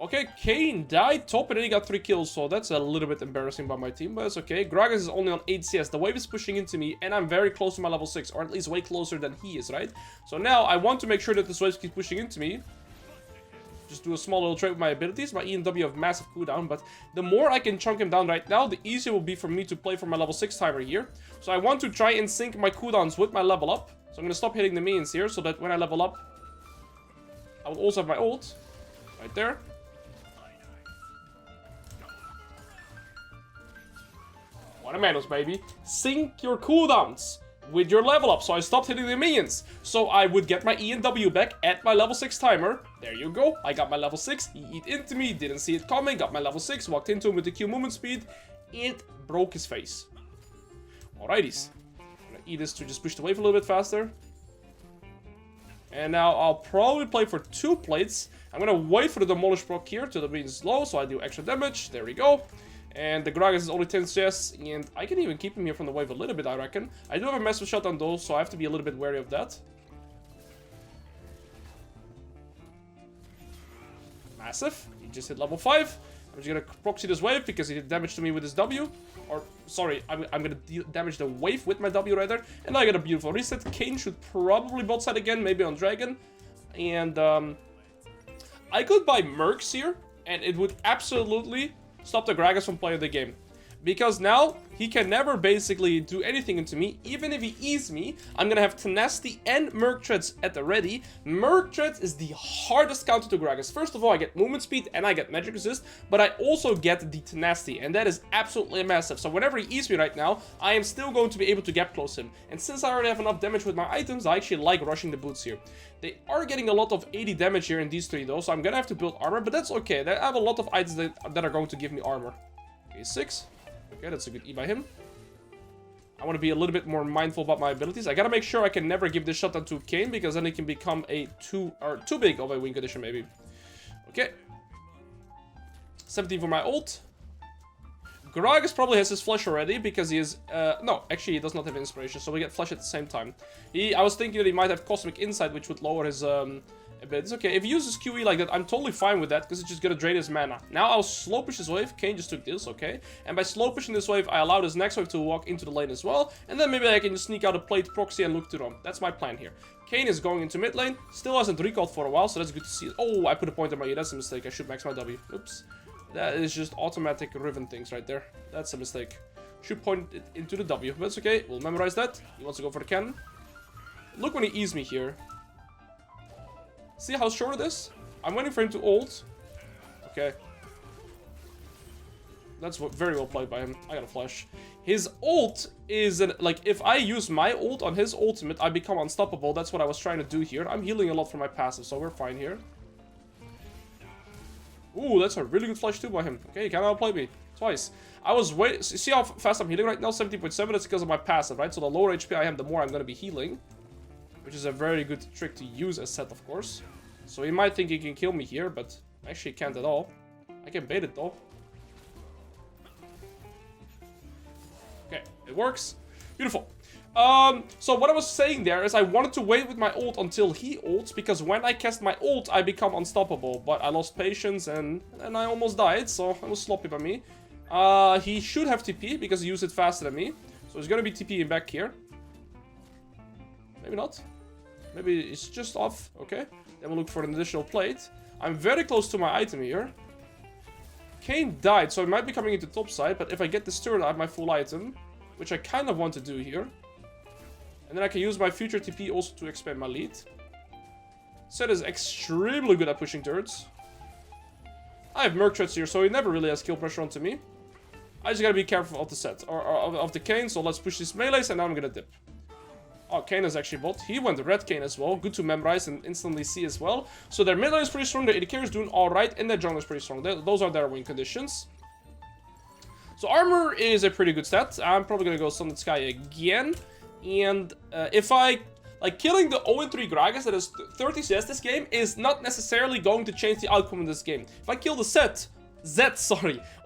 Okay, Kayn died top and then he got 3 kills, so that's a little bit embarrassing by my team, but it's okay. Gragas is only on 8 CS. The wave is pushing into me, and I'm very close to my level 6, or at least way closer than he is, right? So now I want to make sure that this wave keeps pushing into me. Just do a small little trade with my abilities. My E and W have massive cooldown, but the more I can chunk him down right now, the easier it will be for me to play for my level 6 timer here. So I want to try and sync my cooldowns with my level up. So I'm going to stop hitting the minions here, so that when I level up, I will also have my ult. Right there. Fundamentals, baby. Sync your cooldowns with your level up. So I stopped hitting the minions. So I would get my E and W back at my level 6 timer. There you go. I got my level 6. He eat into me. Didn't see it coming. Got my level 6. Walked into him with the Q movement speed. It broke his face. Alrighties. I'm gonna eat this to just push the wave a little bit faster. And now I'll probably play for 2 plates. I'm gonna wait for the demolish proc here till the beam is low. So I do extra damage. There we go. And the Gragas is only 10 CS, and I can even keep him here from the wave a little bit, I reckon. I do have a massive shutdown though, so I have to be a little bit wary of that. Massive. He just hit level 5. I'm just gonna proxy this wave because he did damage to me with his W. Or, sorry, I'm gonna damage the wave with my W right there. And I get a beautiful reset. Kayn should probably bot side again, maybe on Dragon. And, I could buy Mercs here, and it would absolutely... stop the Gragas from playing the game. Because now, he can never basically do anything into me. Even if he eats me, I'm gonna have Tenacity and Merc Treads at the ready. Merc Treads is the hardest counter to Gragas. First of all, I get movement speed and I get magic resist, but I also get the Tenacity, and that is absolutely massive. So whenever he eats me right now, I am still going to be able to gap close him. And since I already have enough damage with my items, I actually like rushing the boots here. They are getting a lot of 80 damage here in these 3 though, so I'm gonna have to build armor, but that's okay. I have a lot of items that are going to give me armor. Okay, 6. Okay, that's a good E by him. I want to be a little bit more mindful about my abilities. I gotta make sure I can never give this shutdown to Kayn, because then it can become a too big of a win condition, maybe. Okay. 17 for my ult. Gragas probably has his flash already, because he is... no, actually he does not have inspiration, so we get flash at the same time. I was thinking that he might have Cosmic Insight, which would lower his... It's okay. If he uses QE like that, I'm totally fine with that, because it's just gonna drain his mana. Now I'll slow push this wave. Kayn just took this, okay. And by slow pushing this wave, I allow this next wave to walk into the lane as well. And then maybe I can just sneak out a plate proxy and look to them. That's my plan here. Kayn is going into mid lane. Still hasn't recalled for a while, so that's good to see. Oh, I put a point on my E. That's a mistake. I should max my W. Oops. That is just automatic Riven things right there. That's a mistake. Should point it into the W, but it's okay. We'll memorize that. He wants to go for the cannon. Look when he E's me here. See how short it is? I'm waiting for him to ult. Okay. That's very well played by him. I got a flash. His ult is, like, if I use my ult on his ultimate, I become unstoppable. That's what I was trying to do here. I'm healing a lot from my passive, so we're fine here. Ooh, that's a really good flash too by him. Okay, he can outplay me. Twice. I was waiting. See how fast I'm healing right now? 17.7. That's because of my passive, right? So the lower HP I am, the more I'm going to be healing. Which is a very good trick to use as SETT, of course. So he might think he can kill me here, but actually he can't at all. I can bait it though. Okay, it works. Beautiful. So what I was saying there is I wanted to wait with my ult until he ults, because when I cast my ult, I become unstoppable. But I lost patience and I almost died, so it was sloppy by me. He should have TP because he used it faster than me. So he's gonna be TPing back here. Maybe not. Maybe it's just off. Okay. Then we'll look for an additional plate. I'm very close to my item here. Kayn died, so I might be coming into top side, but if I get this turret, I have my full item, which I kind of want to do here. And then I can use my future TP also to expand my lead. SETT is extremely good at pushing turrets. I have Merc threats here, so he never really has kill pressure onto me. I just gotta be careful of the SETT, or of the Kayn, so let's push these melees, and now I'm gonna dip. Oh, Kayn is actually bot. He went the red Kayn as well. Good to memorize and instantly see as well. So their mid lane is pretty strong, their AD carry is doing alright, and their jungle is pretty strong. Those are their win conditions. So armor is a pretty good stat. I'm probably gonna go Sunlit Sky again. And if I... Like, killing the 0-3 Gragas that is 30 CS this game is not necessarily going to change the outcome of this game. If I kill the Zed,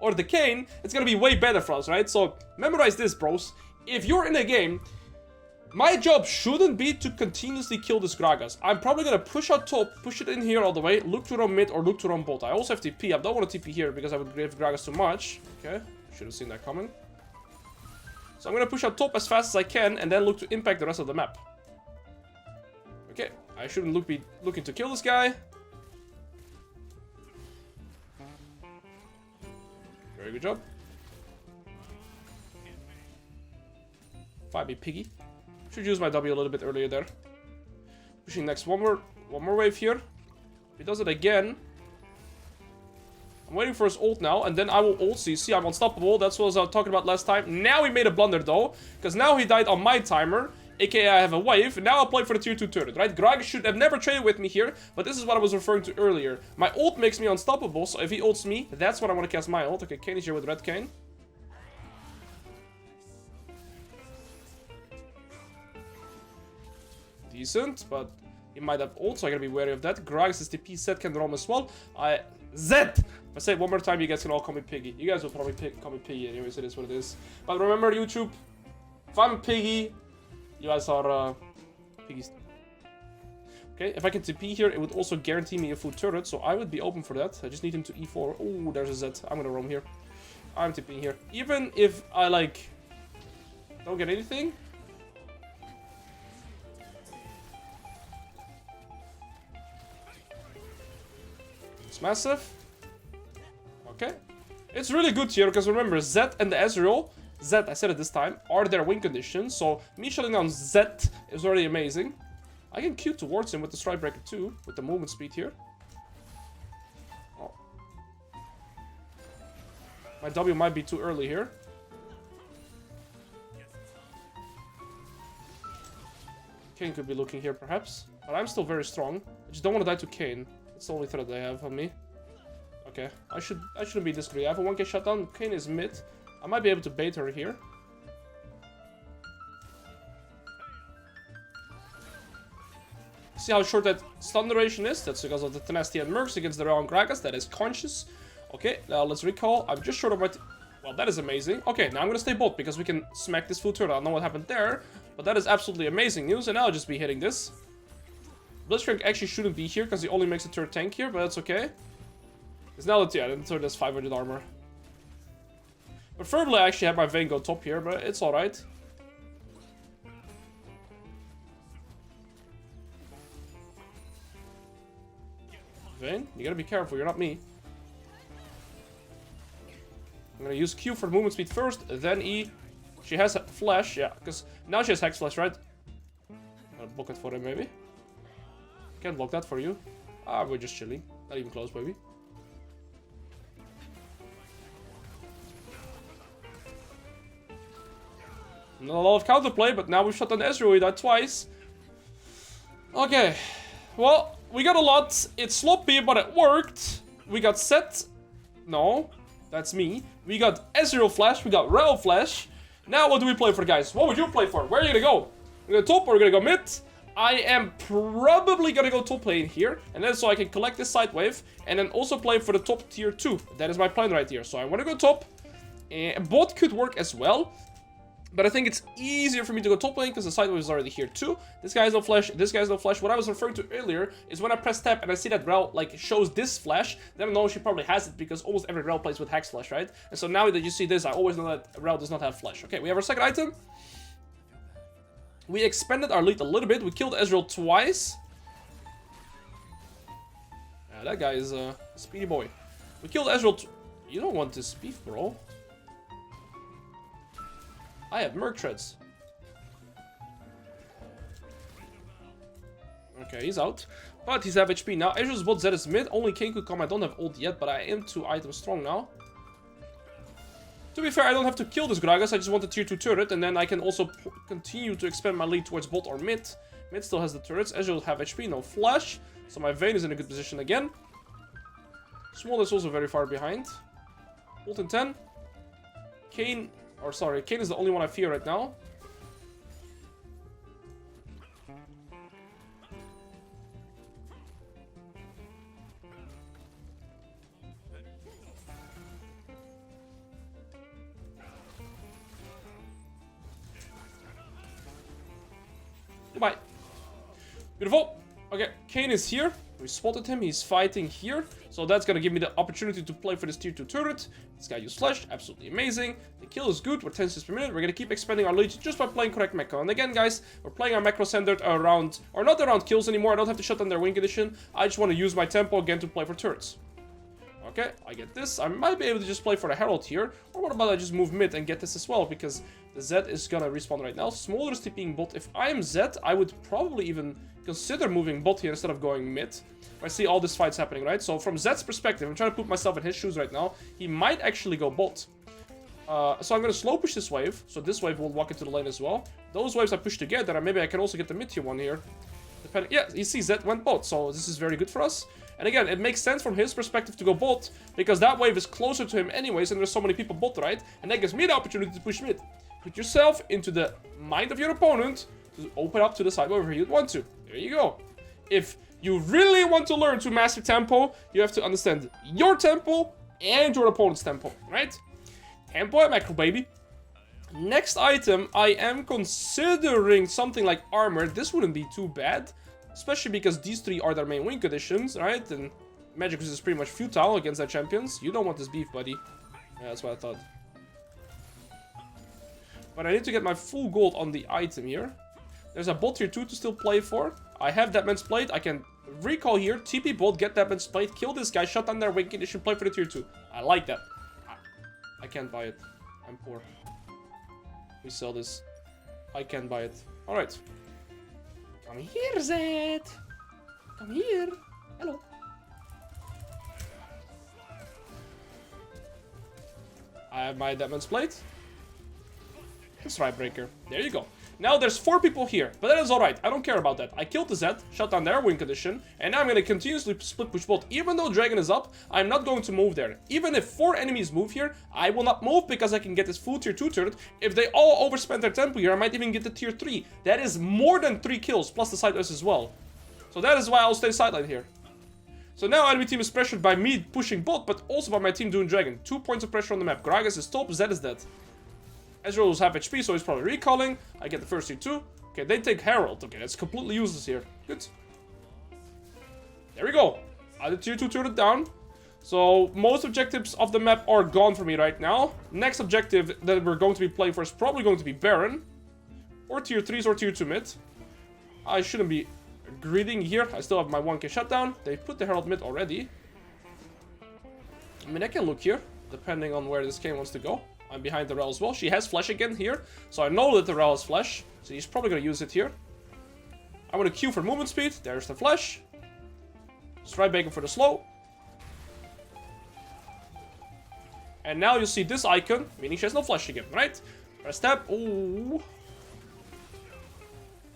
or the Kayn, it's gonna be way better for us, right? So, memorize this, bros. If you're in a game... My job shouldn't be to continuously kill this Gragas. I'm probably gonna push out top, push it in here all the way, look to run mid or look to run bot. I also have TP. I don't want to TP here because I would give Gragas too much. Okay, should have seen that coming. So I'm gonna push out top as fast as I can and then look to impact the rest of the map. Okay, I shouldn't be looking to kill this guy. Very good job. 5B piggy. Should use my W a little bit earlier there. Pushing next one more wave here. If he does it again. I'm waiting for his ult now, and then I will ult. So you see I'm unstoppable. That's what I was talking about last time. Now he made a blunder though, because now he died on my timer. AKA I have a wave, and now I'll play for the tier 2 turret, right? Gragas should have never traded with me here, but this is what I was referring to earlier. My ult makes me unstoppable, so if he ults me, that's when I want to cast my ult. Okay, Kayn is here with red Kayn. Decent, but he might have ult, so I gotta be wary of that. Gragas is TP, SETT can roam as well. Zed! If I say it one more time, you guys can all call me Piggy. You guys will probably call me Piggy anyways, it is what it is. But remember, YouTube, if I'm Piggy, you guys are Piggies. Okay, if I can TP here, it would also guarantee me a full turret, so I would be open for that. I just need him to E4. Oh, there's a Zed. I'm gonna roam here. I'm TPing here. Even if I, like, don't get anything. It's massive. Okay. It's really good here, because remember, Zed and the Ezreal, Zed, I said it this time, are their win conditions. So me shutting down Zed is already amazing. I can Q towards him with the Strike Breaker too, with the movement speed here. Oh. My W might be too early here. Kayn could be looking here perhaps, but I'm still very strong. I just don't want to die to Kayn. That's the only threat they have on me. Okay, I shouldn't be this greedy. I have a 1k shutdown. Kayn is mid. I might be able to bait her here. See how short that stun duration is? That's because of the tenacity and mercs against the round Gragas. That is conscious. Okay, now let's recall. I'm just short of my... Well, that is amazing. Okay, now I'm gonna stay bot because we can smack this full turret. I don't know what happened there, but that is absolutely amazing news. And now I'll just be hitting this. Blitzcrank actually shouldn't be here because he only makes a turret tank here, but that's okay. It's now that, yeah, the turret has 500 armor. Preferably I actually have my Vayne go top here, but it's alright. Vayne, you gotta be careful, you're not me. I'm gonna use Q for movement speed first, then E. She has a flash, yeah, because now she has Hex Flash, right? I'm gonna block it for him, maybe. Can't block that for you. Ah, we're just chilling. Not even close, baby. Not a lot of counterplay, but now we've shot down Ezreal. He died twice. Okay. Well, we got a lot. It's sloppy, but it worked. We got SETT. No, that's me. We got Ezreal Flash. We got Rel Flash. Now, what do we play for, guys? What would you play for? Where are you gonna go? We're gonna top or we're gonna go mid? I am probably gonna go top lane here, and then so I can collect this side wave, and then also play for the top tier 2. That is my plan right here. So I want to go top, and bot could work as well, but I think it's easier for me to go top lane because the side wave is already here too. This guy has no flash, this guy has no flash. What I was referring to earlier is when I press tab and I see that Rel like shows this flash, then I know she probably has it because almost every Rel plays with Hex Flash, right? And so now that you see this, I always know that Rel does not have flash. Okay, we have our second item. We expanded our lead a little bit. We killed Ezreal twice. Yeah, that guy is a speedy boy. We killed Ezreal. You don't want this beef, bro. I have Merc Treads. Okay, he's out. But he's half HP now. Ezreal's bot Z is mid. Only King could come. I don't have ult yet, but I am 2 items strong now. To be fair, I don't have to kill this Gragas, I just want the tier 2 turret, and then I can also continue to expand my lead towards bot or mid. Mid still has the turrets, Ezreal will have HP, no flash, so my Vayne is in a good position again. Small is also very far behind. Ult in 10. Kayn is the only one I fear right now. Goodbye. Beautiful. Okay, Kayn is here. We spotted him. He's fighting here. So that's going to give me the opportunity to play for this tier 2 turret. This guy used Flash. Absolutely amazing. The kill is good. We're 10 kills per minute. We're going to keep expanding our lead just by playing correct macro. And again, guys, we're playing our macro centered around, or not around kills anymore. I don't have to shut down their win condition. I just want to use my tempo again to play for turrets. Okay, I get this. I might be able to just play for the Herald here. Or what about I just move mid and get this as well? Because the Zed is gonna respawn right now. Smaller is TPing bot. If I am Zed, I would probably even consider moving bot here instead of going mid. I see all these fights happening, right? So from Zed's perspective, I'm trying to put myself in his shoes right now. He might actually go bot. So I'm gonna slow push this wave. So this wave will walk into the lane as well. Those waves I push together, and maybe I can also get the mid tier one here. Depending, yeah, you see Zed went bot, so this is very good for us. And again, it makes sense from his perspective to go bot, because that wave is closer to him anyways, and there's so many people bot, right? And that gives me the opportunity to push mid. Put yourself into the mind of your opponent to open up to the side wherever you'd want to. There you go. If you really want to learn to master tempo, you have to understand your tempo and your opponent's tempo, right? Tempo and macro, baby. Next item, I am considering something like armor. This wouldn't be too bad. Especially because these 3 are their main win conditions, right? And magic resist is pretty much futile against their champions. You don't want this beef, buddy. Yeah, that's what I thought. But I need to get my full gold on the item here. There's a bot tier 2 to still play for. I have that man's plate. I can recall here, TP bot, get that man's plate, kill this guy, shut down their win condition, play for the tier 2. I like that. I can't buy it. I'm poor. We sell this. I can't buy it. Alright. Come here, Zed. Come here. Hello. I have my Deadman's Plate. And Strike Breaker. There you go. Now there's 4 people here, but that is alright. I don't care about that. I killed the Zed, shut down their win condition, and now I'm going to continuously split push bot. Even though Dragon is up, I'm not going to move there. Even if 4 enemies move here, I will not move because I can get this full tier 2 turret. If they all overspend their tempo here, I might even get the tier 3. That is more than 3 kills, plus the side as well. So that is why I'll stay sideline here. So now enemy team is pressured by me pushing bot, but also by my team doing Dragon. 2 points of pressure on the map. Gragas is top, Zed is dead. Ezreal is half HP, so he's probably recalling. I get the first tier 2. Okay, they take Herald. Okay, that's completely useless here. Good. There we go. I did tier 2 turret down. So most objectives of the map are gone for me right now. Next objective that we're going to be playing for is probably going to be Baron. Or tier 3s or tier 2 mid. I shouldn't be greeting here. I still have my 1k shutdown. They put the Herald mid already. I mean, I can look here, depending on where this game wants to go. I'm behind the Rel as well. She has flash again here, so I know that the Rel has flash. So he's probably going to use it here. I'm going to queue for movement speed. There's the flash. Strike Bacon for the slow. And now you see this icon, meaning she has no flash again, right? Press step. Ooh.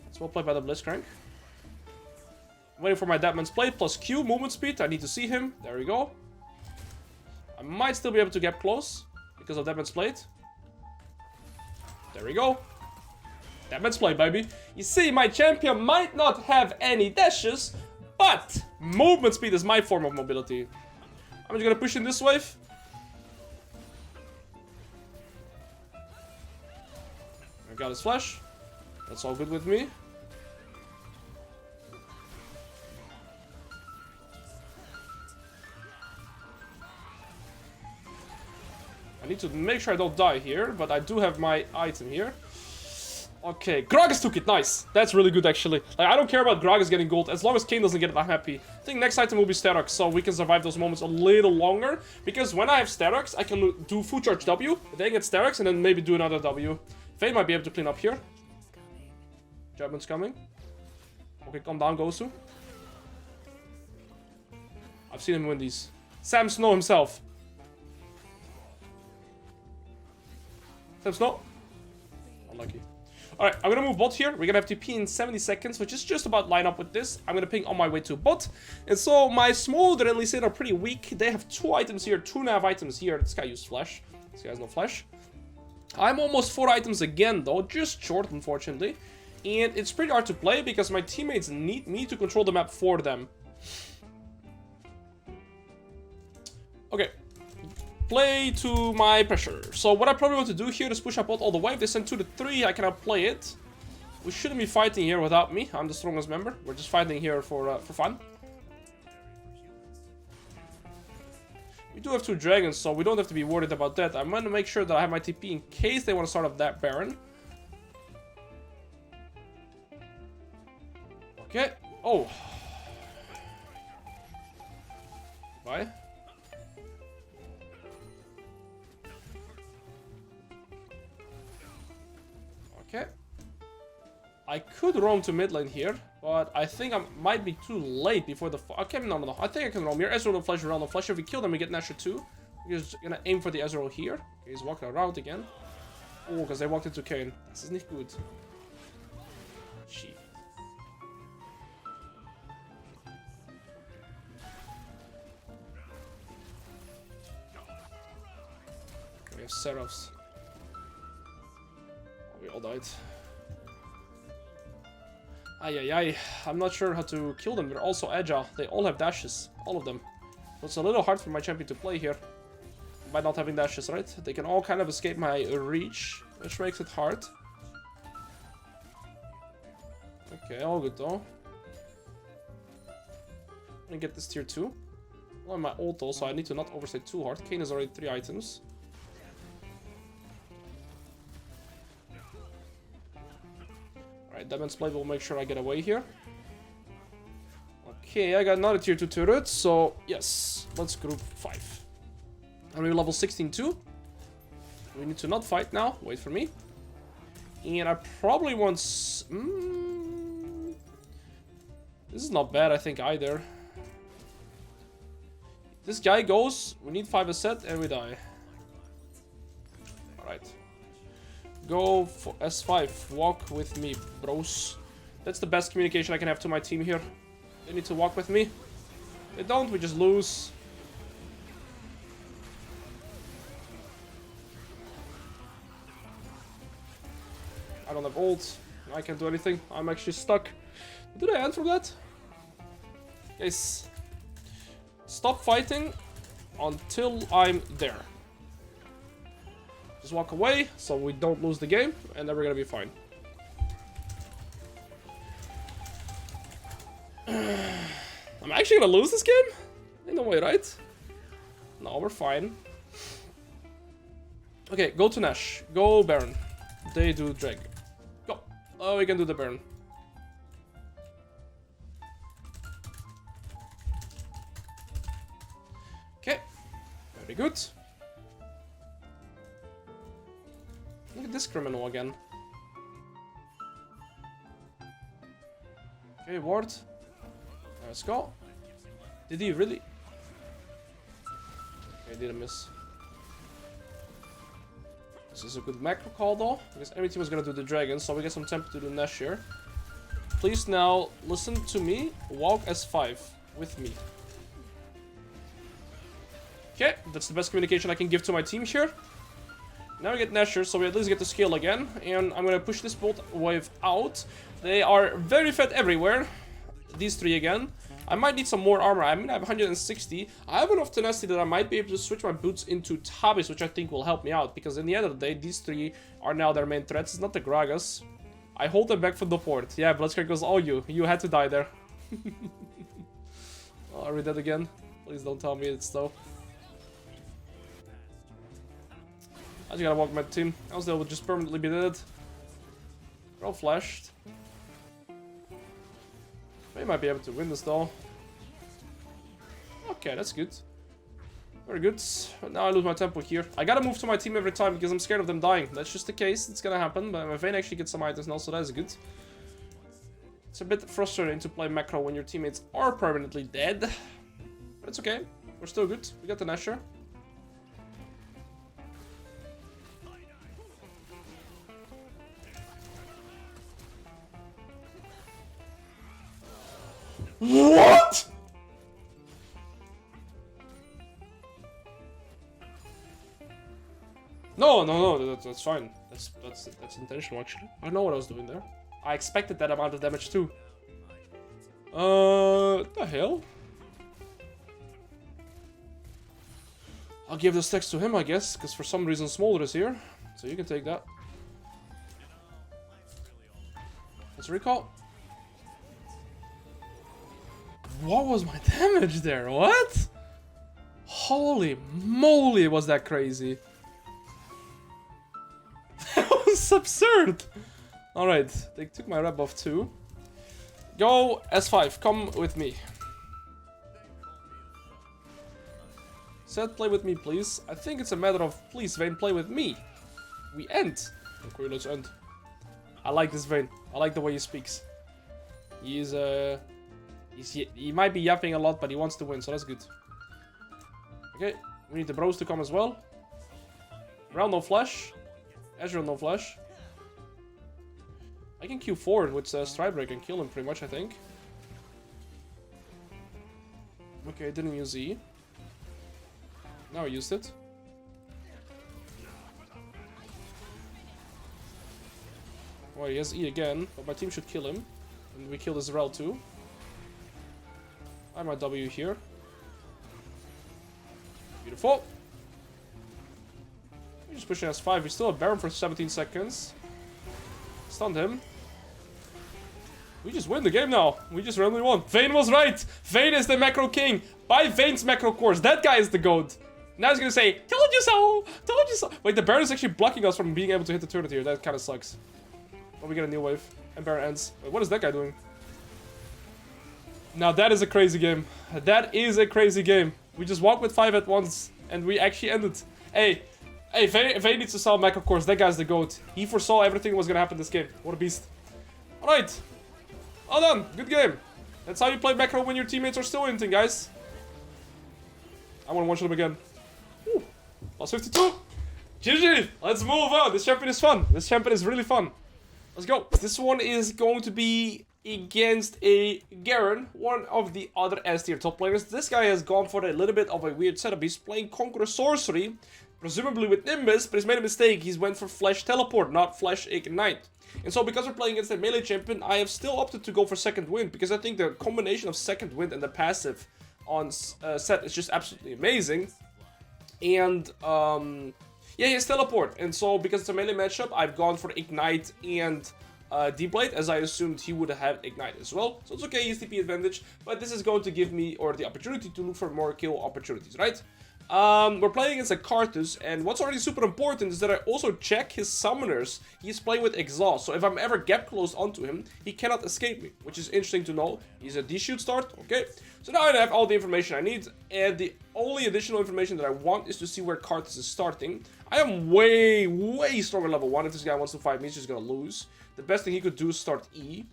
It's well played by the Blitzcrank. Waiting for my Deadman's Plate plus Q movement speed. I need to see him. There we go. I might still be able to get close because of Deadman's Plate. There we go. Deadman's Plate, baby. You see, my champion might not have any dashes, but movement speed is my form of mobility. I'm just gonna push in this wave. I got his flash. That's all good with me. I need to make sure I don't die here, but I do have my item here. Okay, Gragas took it, nice. That's really good, actually. Like, I don't care about Gragas getting gold, as long as Kane doesn't get it, I'm happy. I think next item will be Sterox, so we can survive those moments a little longer. Because when I have Sterox, I can do full charge W, then get Sterox, and then maybe do another W. Faye might be able to clean up here. Judgment's coming. Okay, calm down, Gosu. I've seen him win these. Sam Snow himself. Sam Snow? Unlucky. Alright, I'm gonna move bot here. We're gonna have TP in 70 seconds, which is just about line up with this. I'm gonna ping on my way to bot. And so my Smolder and Lisette are pretty weak. They have 2 items here, 2.5 items here. This guy used flash. This guy has no flash. I'm almost 4 items again, though. Just short, unfortunately. And it's pretty hard to play because my teammates need me to control the map for them. Okay. Play to my pressure. So what I probably want to do here is push up bot all the way. If they send 2 to 3, I can outplay it. We shouldn't be fighting here without me. I'm the strongest member. We're just fighting here for fun. We do have 2 dragons, so we don't have to be worried about that. I'm going to make sure that I have my TP in case they want to start off that Baron. Okay. Oh. Bye. Okay. I could roam to mid lane here, but I think I might be too late before the... Okay, no. I think I can roam here. Ezreal will flash around the flash. If we kill them, we get Nasher too. We're just gonna aim for the Ezreal here. Okay, he's walking around again. Oh, because they walked into Kane. This is not good. Shit. We have Seraphs. We all died. Ay. I'm not sure how to kill them. They're also agile. They all have dashes. All of them. So it's a little hard for my champion to play here. By not having dashes, right? They can all kind of escape my reach, which makes it hard. Okay, all good though. I'm gonna get this tier 2. I'm on my ult though, so I need to not overstay too hard. Kane has already 3 items. Alright, Demon's Blade will make sure I get away here. Okay, I got another tier 2 turret, so yes, let's group 5. And we're level 16 too. We need to not fight now, wait for me. And I probably want... This is not bad, I think, either. This guy goes, we need 5 a set, and we die. Alright. Go for S5, walk with me, bros. That's the best communication I can have to my team here. They need to walk with me. If they don't, we just lose. I don't have ult. I can't do anything. I'm actually stuck. Did I answer that? Guys, stop fighting until I'm there. Just walk away so we don't lose the game, and then we're gonna be fine. I'm actually gonna lose this game? Ain't no way, right? No, we're fine. Okay, go to Nash. Go Baron. They do Drag. Go. Oh, we can do the Baron. Okay. Very good. Look at this criminal again. Okay, ward. Let's go. Did he really? Okay, didn't miss. This is a good macro call though, because every team is gonna do the dragon, so we get some tempo to do Nash here. Please now listen to me. Walk S5 with me. Okay, that's the best communication I can give to my team here. Now we get Nasher, so we at least get the scale again. And I'm gonna push this bolt wave out. They are very fed everywhere. These three again. I might need some more armor. I mean, I have 160. I have enough tenacity that I might be able to switch my boots into Tabis, which I think will help me out. Because in the end of the day, these three are now their main threats. It's not the Gragas. I hold them back from the port. Yeah, Bloodscare goes, oh, you had to die there. Oh, are we dead again? Please don't tell me it's though. I just gotta walk my team. Else they will just permanently be dead. They're all flashed. They might be able to win this though. Okay, that's good. Very good. But now I lose my tempo here. I gotta move to my team every time because I'm scared of them dying. That's just the case. It's gonna happen. But my Vayne actually gets some items now, so that's good. It's a bit frustrating to play macro when your teammates are permanently dead. But it's okay. We're still good. We got the Nasher. What? No, that's fine. That's intentional actually. I know what I was doing there. I expected that amount of damage too. The hell? I'll give the stacks to him, I guess, because for some reason Smolder is here. So you can take that. Let's recall. What was my damage there? What? Holy moly, was that crazy. That was absurd. Alright, they took my rep buff too. Go, S5, come with me. SETT, play with me, please. I think it's a matter of, please, Vayne, play with me. We end. Okay, let's end. I like this Vayne. I like the way he speaks. He might be yapping a lot, but he wants to win, so that's good. Okay, we need the bros to come as well. Round no flash. Ezreal no flash. I can Q forward with Strybreak and kill him pretty much, I think. Okay, I didn't use E. Now I used it. Well, he has E again, but my team should kill him. And we kill this Rel too. I have my W here. Beautiful. We're just pushing S5. We still have Baron for 17 seconds. Stunned him. We just win the game now. We just randomly won. Vayne was right. Vayne is the macro king. Buy Vayne's macro course. That guy is the GOAT. Now he's gonna say, told you so. Told you so. Wait, the Baron is actually blocking us from being able to hit the turret here. That kind of sucks. But we get a new wave. And Baron ends. Wait, what is that guy doing? Now that is a crazy game. That is a crazy game. We just walked with 5 at once. And we actually ended. Hey, Vayne needs to sell macro course. That guy's the GOAT. He foresaw everything was gonna happen this game. What a beast. Alright. Well done. Good game. That's how you play macro when your teammates are still inting, guys. I want to one-shot him again. Ooh. Plus 52. GG. Let's move on. This champion is fun. This champion is really fun. Let's go. This one is going to be against a Garen, one of the other S tier top players. This guy has gone for a little bit of a weird setup. He's playing Conqueror Sorcery, presumably with Nimbus, but he's made a mistake. He's went for Flash Teleport, not Flash Ignite. And so because we're playing against a melee champion, I have still opted to go for Second Wind, because I think the combination of Second Wind and the passive on SETT is just absolutely amazing. And yeah, he has Teleport, and so because it's a melee matchup, I've gone for Ignite and Deep Blade, as I assumed he would have Ignite as well. So it's okay, he's TP advantage, but this is going to give me, or the opportunity to look for more kill opportunities, right? We're playing against a Karthus, and what's already super important is that I also check his summoners. He's playing with Exhaust, so if I'm ever gap closed onto him, he cannot escape me, which is interesting to know. He's a D-shoot start, okay. So now I have all the information I need, and the only additional information that I want is to see where Karthus is starting. I am way, way stronger level 1. If this guy wants to fight me, he's just gonna lose. The best thing he could do is start E.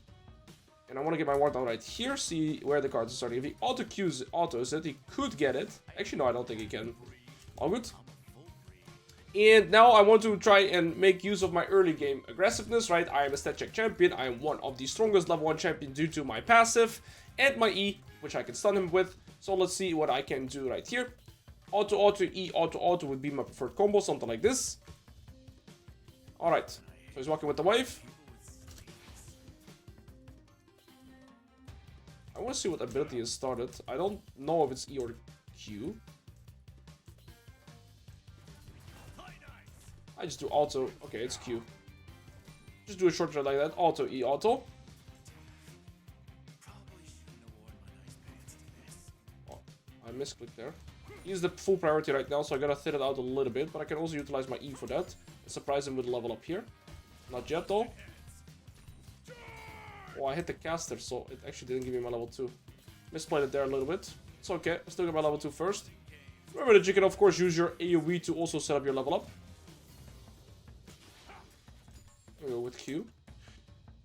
And I want to get my ward down right here, see where the cards are starting. If he autos it, he could get it. Actually, no, I don't think he can. All good. And now I want to try and make use of my early game aggressiveness, right? I am a stat check champion. I am one of the strongest level 1 champions due to my passive and my E, which I can stun him with. So let's see what I can do right here. Auto, auto, E, auto, auto would be my preferred combo, something like this. Alright, so he's walking with the wave. I want to see what ability is started. I don't know if it's E or Q. I just do auto. Okay, it's Q. Just do a short shot like that. Auto, E, auto. Oh, I misclicked there. He's the full priority right now, so I gotta thin it out a little bit. But I can also utilize my E for that. And surprise him with a level up here. Not yet though. Oh, I hit the caster, so it actually didn't give me my level 2. Misplayed it there a little bit. It's okay. I still got my level 2 first. Remember that you can, of course, use your AoE to also set up your level up. We go with Q.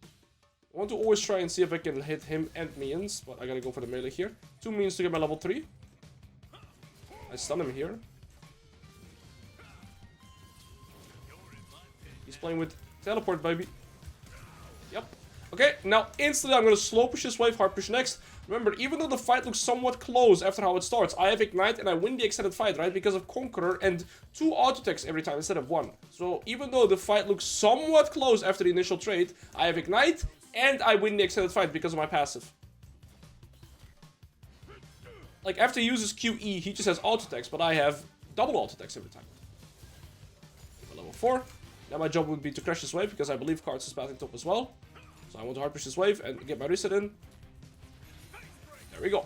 I want to always try and see if I can hit him and minions, but I gotta go for the melee here. 2 minions to get my level 3. I stun him here. He's playing with teleport, baby. Yep. Okay, now instantly I'm gonna slow push this wave, hard push next. Remember, even though the fight looks somewhat close after how it starts, I have Ignite and I win the extended fight, right? Because of Conqueror and 2 auto attacks every time instead of 1. So even though the fight looks somewhat close after the initial trade, I have Ignite and I win the extended fight because of my passive. Like, after he uses QE, he just has auto attacks, but I have double auto attacks every time. Level 4. Now my job would be to crash this wave because I believe cards is batting top as well. So I want to hard push this wave and get my reset in. There we go.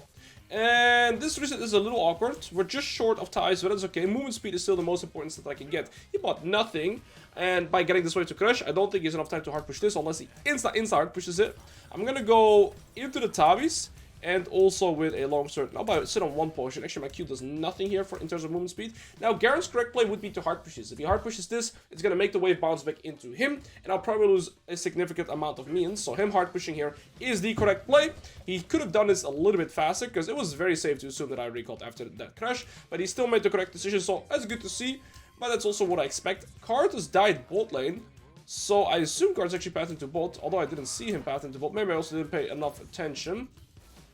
And this reset is a little awkward. We're just short of ties, but that's okay. Movement speed is still the most important that I can get. He bought nothing. And by getting this wave to crush, I don't think he's enough time to hard push this unless he insta hard pushes it. I'm gonna go into the tabis. And also with a long sword. Now I sit on 1 potion. Actually, my Q does nothing here in terms of movement speed. Now, Garen's correct play would be to hard push this. If he hard pushes this, it's going to make the wave bounce back into him. And I'll probably lose a significant amount of minions. So him hard pushing here is the correct play. He could have done this a little bit faster because it was very safe to assume that I recalled after that crash. But he still made the correct decision. So that's good to see. But that's also what I expect. Karthus died bot lane. So I assume Karthus actually pathed into bot. Although I didn't see him path into bot. Maybe I also didn't pay enough attention.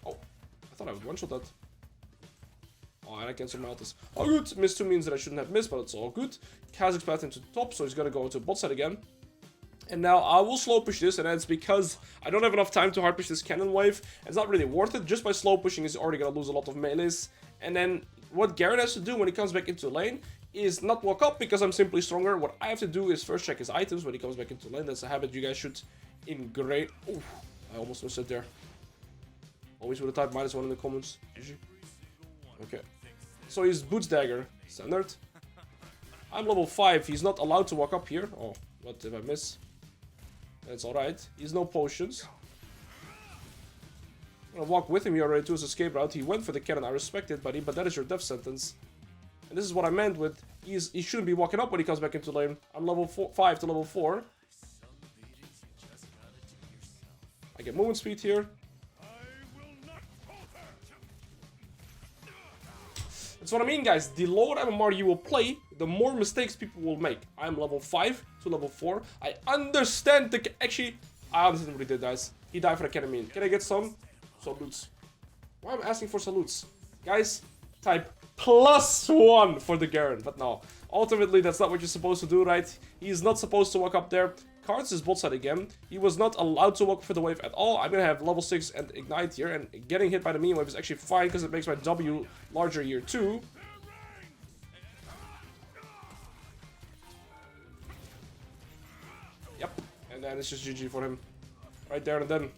Oh, I thought I would one-shot that. Oh, and I cancel my ultis. Oh, good. Missed 2 means that I shouldn't have missed, but it's all good. Kha'Zix path into the top, so he's gonna go into bot side again. And now I will slow push this, and that's because I don't have enough time to hard push this cannon wave. It's not really worth it. Just by slow pushing, he's already gonna lose a lot of melees. And then what Garen has to do when he comes back into lane is not walk up because I'm simply stronger. What I have to do is first check his items when he comes back into lane. That's a habit you guys should ingrain. Oh, I almost missed it there. Always would have typed -1 in the comments. Okay. So he's Boots Dagger. Standard. I'm level 5. He's not allowed to walk up here. Oh, what if I miss? That's alright. He's no potions. I'm gonna walk with him here already to his escape route. He went for the cannon. I respect it, buddy, but that is your death sentence. And this is what I meant with he shouldn't be walking up when he comes back into lane. I'm level 5 to level 4. I get movement speed here. That's what I mean, guys. The lower MMR you will play, the more mistakes people will make. I'm level 5 to level 4. I understand the... Actually, I understand what he did, guys. He died for the cannon. Can I get some salutes? Why am I asking for salutes? Guys, type +1 for the Garen. But no, ultimately, that's not what you're supposed to do, right? He's not supposed to walk up there. Karthus is bot side again. He was not allowed to walk for the wave at all. I'm gonna have level 6 and Ignite here, and getting hit by the minion wave is actually fine because it makes my W larger here too. Yep, and then it's just GG for him. Right there and then.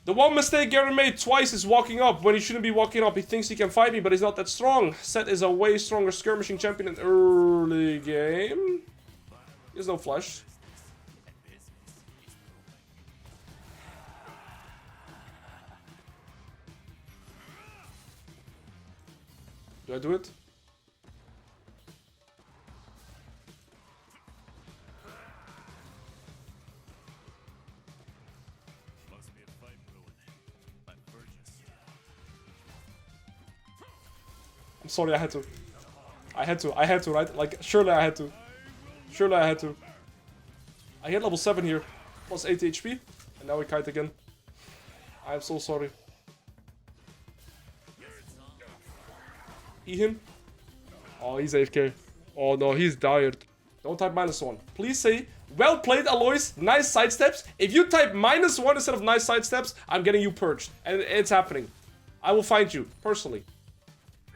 The one mistake Garen made twice is walking up when he shouldn't be walking up. He thinks he can fight me, but he's not that strong. SETT is a way stronger skirmishing champion in early game. He has no flash. Do I do it? I'm sorry, I had to. I had to, right? Like, surely I had to. Surely I had to. I hit level 7 here. Plus 80 HP. And now we kite again. I'm so sorry. E him. Oh, he's AFK. Oh no, he's tired. Don't type -1. Please say, well played, Alois. Nice sidesteps. If you type -1 instead of nice sidesteps, I'm getting you purged. And it's happening. I will find you, personally.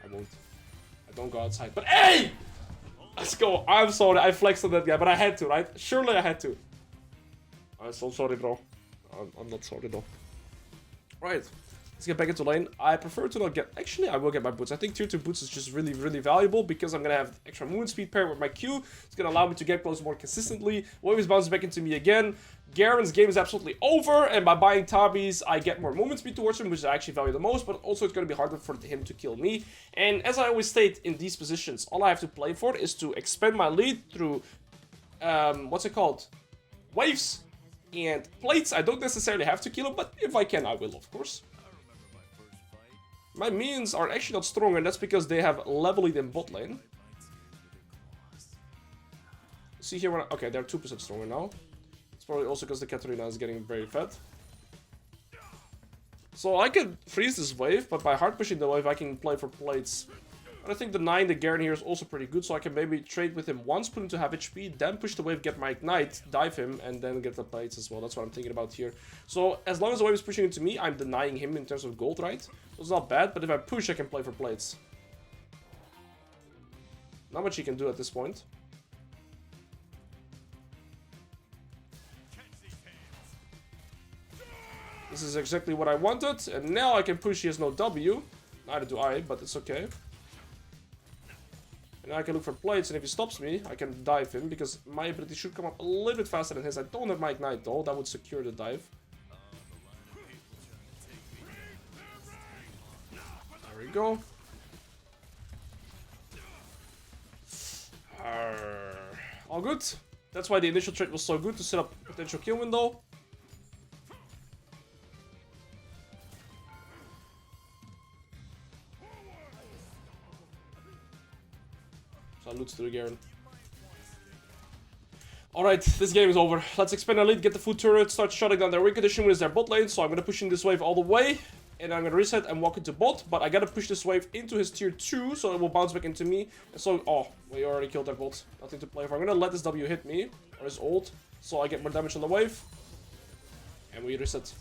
I won't. I don't go outside. But hey! Let's go. I'm sorry, I flexed on that guy, but I had to, right? Surely I had to. I'm so sorry, bro. I'm not sorry, though. Right. Let's get back into lane. I prefer to not get... Actually, I will get my boots. I think tier 2 boots is just really, really valuable because I'm going to have extra movement speed paired with my Q. It's going to allow me to get close more consistently. Wave is bouncing back into me again. Garen's game is absolutely over, and by buying Tabis, I get more movement speed towards him, which I actually value the most, but also it's going to be harder for him to kill me. And as I always state in these positions, all I have to play for is to expand my lead through, what's it called? Waves and plates. I don't necessarily have to kill him, but if I can, I will, of course. My minions are actually not strong, and that's because they have level lead in bot lane. See here, okay, they're 2% stronger now. It's probably also because the Katarina is getting very fat. So I can freeze this wave, but by hard pushing the wave, I can play for plates. And I think the 9, the Garen here is also pretty good, so I can maybe trade with him once, put him to half HP, then push the wave, get my ignite, dive him, and then get the plates as well. That's what I'm thinking about here. So as long as the wave is pushing into me, I'm denying him in terms of gold, right? So it's not bad, but if I push, I can play for plates. Not much he can do at this point. This is exactly what I wanted, and now I can push. He has no W. Neither do I, but it's okay. And now I can look for plates, and if he stops me, I can dive him, because my ability should come up a little bit faster than his. I don't have my ignite though, that would secure the dive. There we go. All good. That's why the initial trade was so good, to set up potential kill window. Salutes to the Garen. Alright, this game is over. Let's expand our lead, get the food turret, start shutting down their win condition with their bot lane. So I'm gonna push in this wave all the way, and I'm gonna reset and walk into bot. But I gotta push this wave into his tier 2, so it will bounce back into me. And so, oh, we already killed their bot. Nothing to play for. I'm gonna let this W hit me, or his ult, so I get more damage on the wave. And we reset.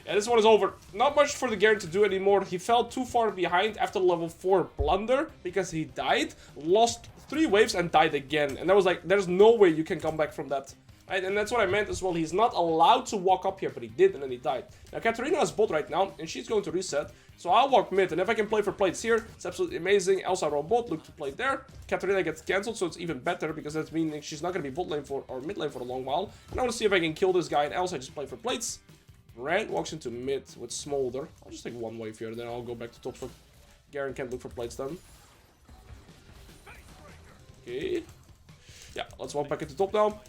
Yeah, this one is over. Not much for the Garen to do anymore. He fell too far behind after level 4 blunder because he died, lost 3 waves and died again. And that was like, there's no way you can come back from that. Right? And that's what I meant as well. He's not allowed to walk up here, but he did, and then he died. Now, Katarina has bot right now, and she's going to reset. So I'll walk mid, and if I can play for plates here, it's absolutely amazing. Else I roll bot, look to play there. Katarina gets cancelled, so it's even better, because that means she's not going to be bot lane for, or mid lane for a long while. And I want to see if I can kill this guy, and else I just play for plates. Rand walks into mid with Smolder. I'll just take one wave here, then I'll go back to top, so Garen can't look for plates then. Okay. Yeah, let's walk back into top now.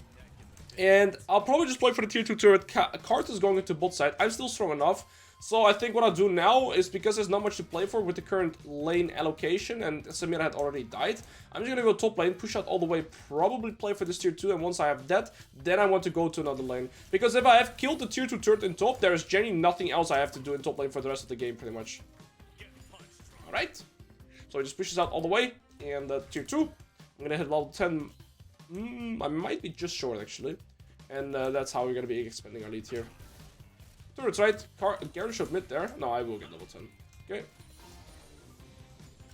And I'll probably just play for the tier 2 turret. Cart is going into bot side. I'm still strong enough. So I think what I'll do now is, because there's not much to play for with the current lane allocation, and Samira had already died, I'm just gonna go top lane, push out all the way, probably play for this tier 2, and once I have that, then I want to go to another lane. Because if I have killed the tier 2 turret in top, there is genuinely nothing else I have to do in top lane for the rest of the game, pretty much. Alright. So he just pushes out all the way, and tier 2, I'm gonna hit level 10. I might be just short, actually. And that's how we're gonna be expanding our lead here. Turrets, right? Garen should mid there. No, I will get level 10. Okay.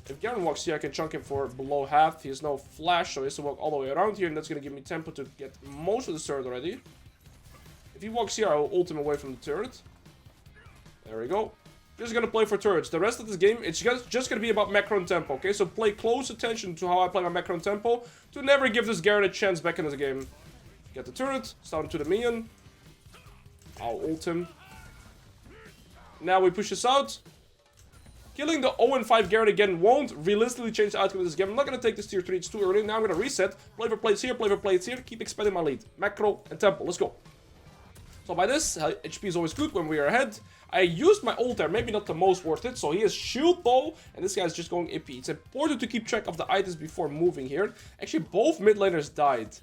If Garen walks here, I can chunk him for below half. He has no flash, so he has to walk all the way around here, and that's going to give me tempo to get most of the turret already. If he walks here, I will ult him away from the turret. There we go. Just going to play for turrets. The rest of this game, it's just going to be about macro and tempo, okay? So play close attention to how I play my macro and tempo to never give this Garen a chance back into the game. Get the turret, start to the minion. I'll ult him. Now we push this out. Killing the 0-5 Garen again won't realistically change the outcome of this game. I'm not going to take this tier 3, it's too early. Now I'm going to reset. Play for plates here, play for plates here. Keep expanding my lead. Macro and tempo, let's go. So by this, HP is always good when we are ahead. I used my ult there, maybe not the most worth it. So he has shield bow, and this guy's just going AP. It's important to keep track of the items before moving here. Actually, both mid laners died.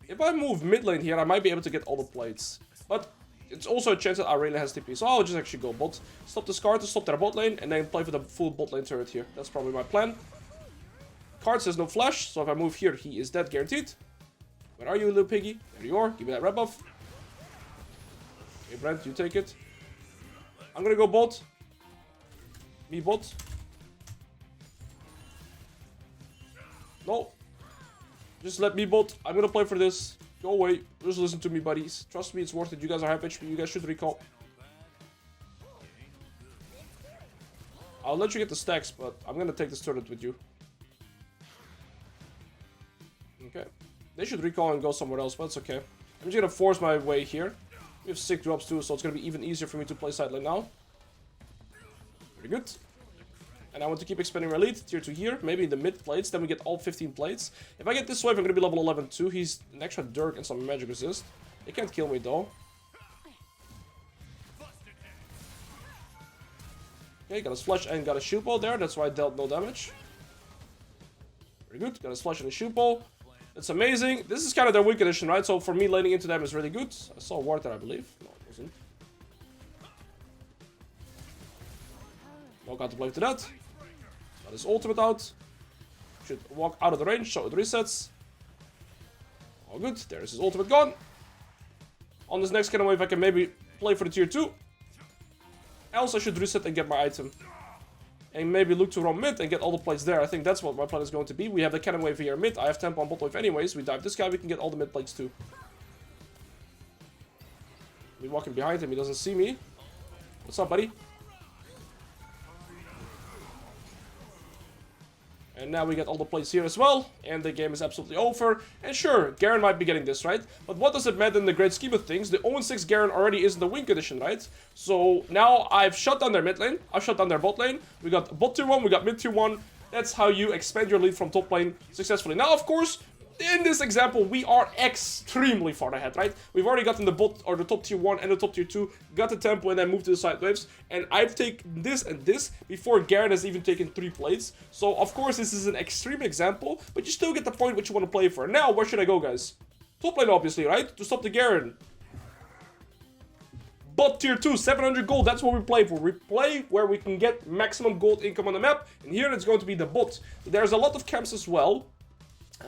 If I move mid lane here, I might be able to get all the plates. But it's also a chance that Irelia has TP. So I'll just actually go bot. Stop the Scar to stop their bot lane, and then play for the full bot lane turret here. That's probably my plan. Card says no flash, so if I move here, he is dead guaranteed. Where are you, little piggy? There you are. Give me that red buff. Okay, Brent, you take it. I'm gonna go bot. Me bot. No. Just let me bot. I'm gonna play for this. Go away. Just listen to me, buddies. Trust me, it's worth it. You guys are half HP. You guys should recall. I'll let you get the stacks, but I'm gonna take this turret with you. Okay. They should recall and go somewhere else, but it's okay. I'm just gonna force my way here. We have 6 drops too, so it's gonna be even easier for me to play side lane now. Very good. And I want to keep expanding my lead, tier 2 here, maybe in the mid plates, then we get all 15 plates. If I get this wave, I'm gonna be level 11 too. He's an extra Dirk and some magic resist. They can't kill me though. Okay, got his flash and got a shoot ball there, that's why I dealt no damage. Very good, got his flash and a shoot ball. It's amazing. This is kind of their weak condition, right? So for me, laning into them is really good. I saw a ward there, I believe. No, it wasn't. No contemplate to that. Got his ultimate out. Should walk out of the range, so it resets. All good. There's his ultimate gone. On this next cannon wave, I can maybe play for the tier 2. Else I should reset and get my item. And maybe look to roam mid and get all the plates there. I think that's what my plan is going to be. We have the cannon wave here mid. I have tempo on bot wave anyways. We dive this guy, we can get all the mid plates too. We walking behind him, he doesn't see me. What's up, buddy? And now we get all the plates here as well. And the game is absolutely over. And sure, Garen might be getting this, right? But what does it matter in the great scheme of things? The 0-6 Garen already is in the win condition, right? So now I've shut down their mid lane. I've shut down their bot lane. We got bot tier 1, we got mid tier 1. That's how you expand your lead from top lane successfully. Now, of course, in this example, we are extremely far ahead, right? We've already gotten the bot or the top tier 1 and the top tier 2, got the tempo, and then moved to the side waves. And I've taken this and this before Garen has even taken 3 plates. So, of course, this is an extreme example, but you still get the point what you want to play for. Now, where should I go, guys? Top lane, obviously, right? To stop the Garen. Bot tier 2, 700 gold, that's what we play for. We play where we can get maximum gold income on the map. And here it's going to be the bot. There's a lot of camps as well.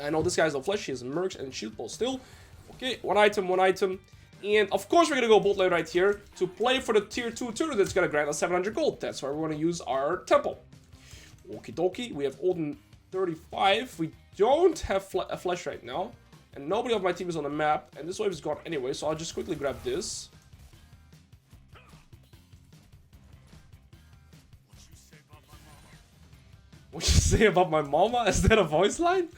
I know this guy's no flash, he has mercs and shield ball still. Okay, one item. And of course we're gonna go bot lane right here to play for the tier 2 turret that's gonna grant us 700 gold. That's where we wanna use our temple. Okie dokie, we have Olden 35. We don't have a flash right now. And nobody of my team is on the map. And this wave is gone anyway, so I'll just quickly grab this. What you say about my mama? Is that a voice line?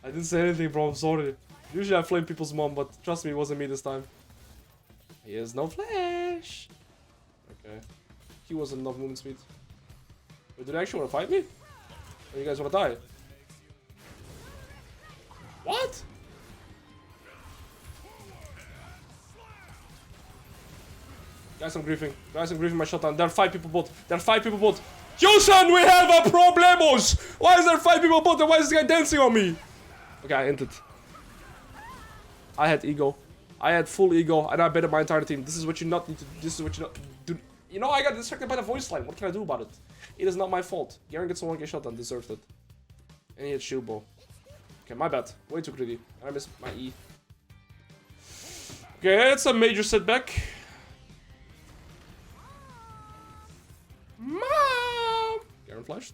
I didn't say anything, bro. I'm sorry. Usually I flame people's mom, but trust me, it wasn't me this time. He has no flash. Okay. He wasn't enough movement speed. Wait, do they actually want to fight me? Or you guys want to die? What? Guys, I'm griefing. Guys, I'm griefing my shutdown. There are 5 people bot. There are 5 people bot. Yo, son, we have a problemos! Why is there 5 people bot and why is this guy dancing on me? Okay, I ended. I had ego. I had full ego, and I betted my entire team. This is what you not need to. This is what you not do. You know, I got distracted by the voice line. What can I do about it? It is not my fault. Garen gets a 1k shot and deserved it. And he had shield bow. Okay, my bad. Way too greedy. And I missed my E. Okay, it's a major setback. Mom! Garen flashed.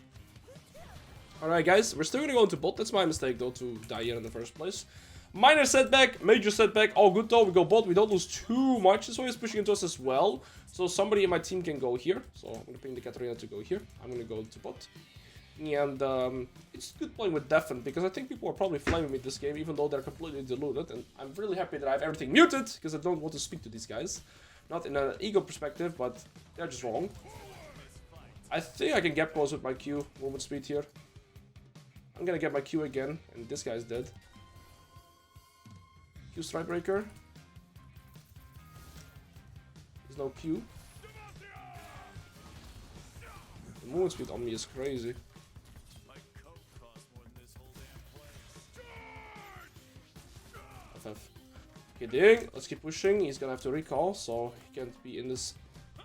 Alright guys, we're still gonna go into bot. That's my mistake though to die here in the first place. Minor setback, major setback, all good though. We go bot, we don't lose too much. This way is pushing into us as well. So somebody in my team can go here. So I'm gonna ping the Katarina to go here. I'm gonna go to bot. And it's good playing with Defen because I think people are probably flaming me this game even though they're completely deluded. And I'm really happy that I have everything muted because I don't want to speak to these guys. Not in an ego perspective, but they're just wrong. I think I can get close with my Q movement speed here. I'm gonna get my Q again, and this guy's dead. Q strike breaker. There's no Q. The movement speed on me is crazy. FF. Okay, ding. Let's keep pushing. He's gonna have to recall, so he can't be in this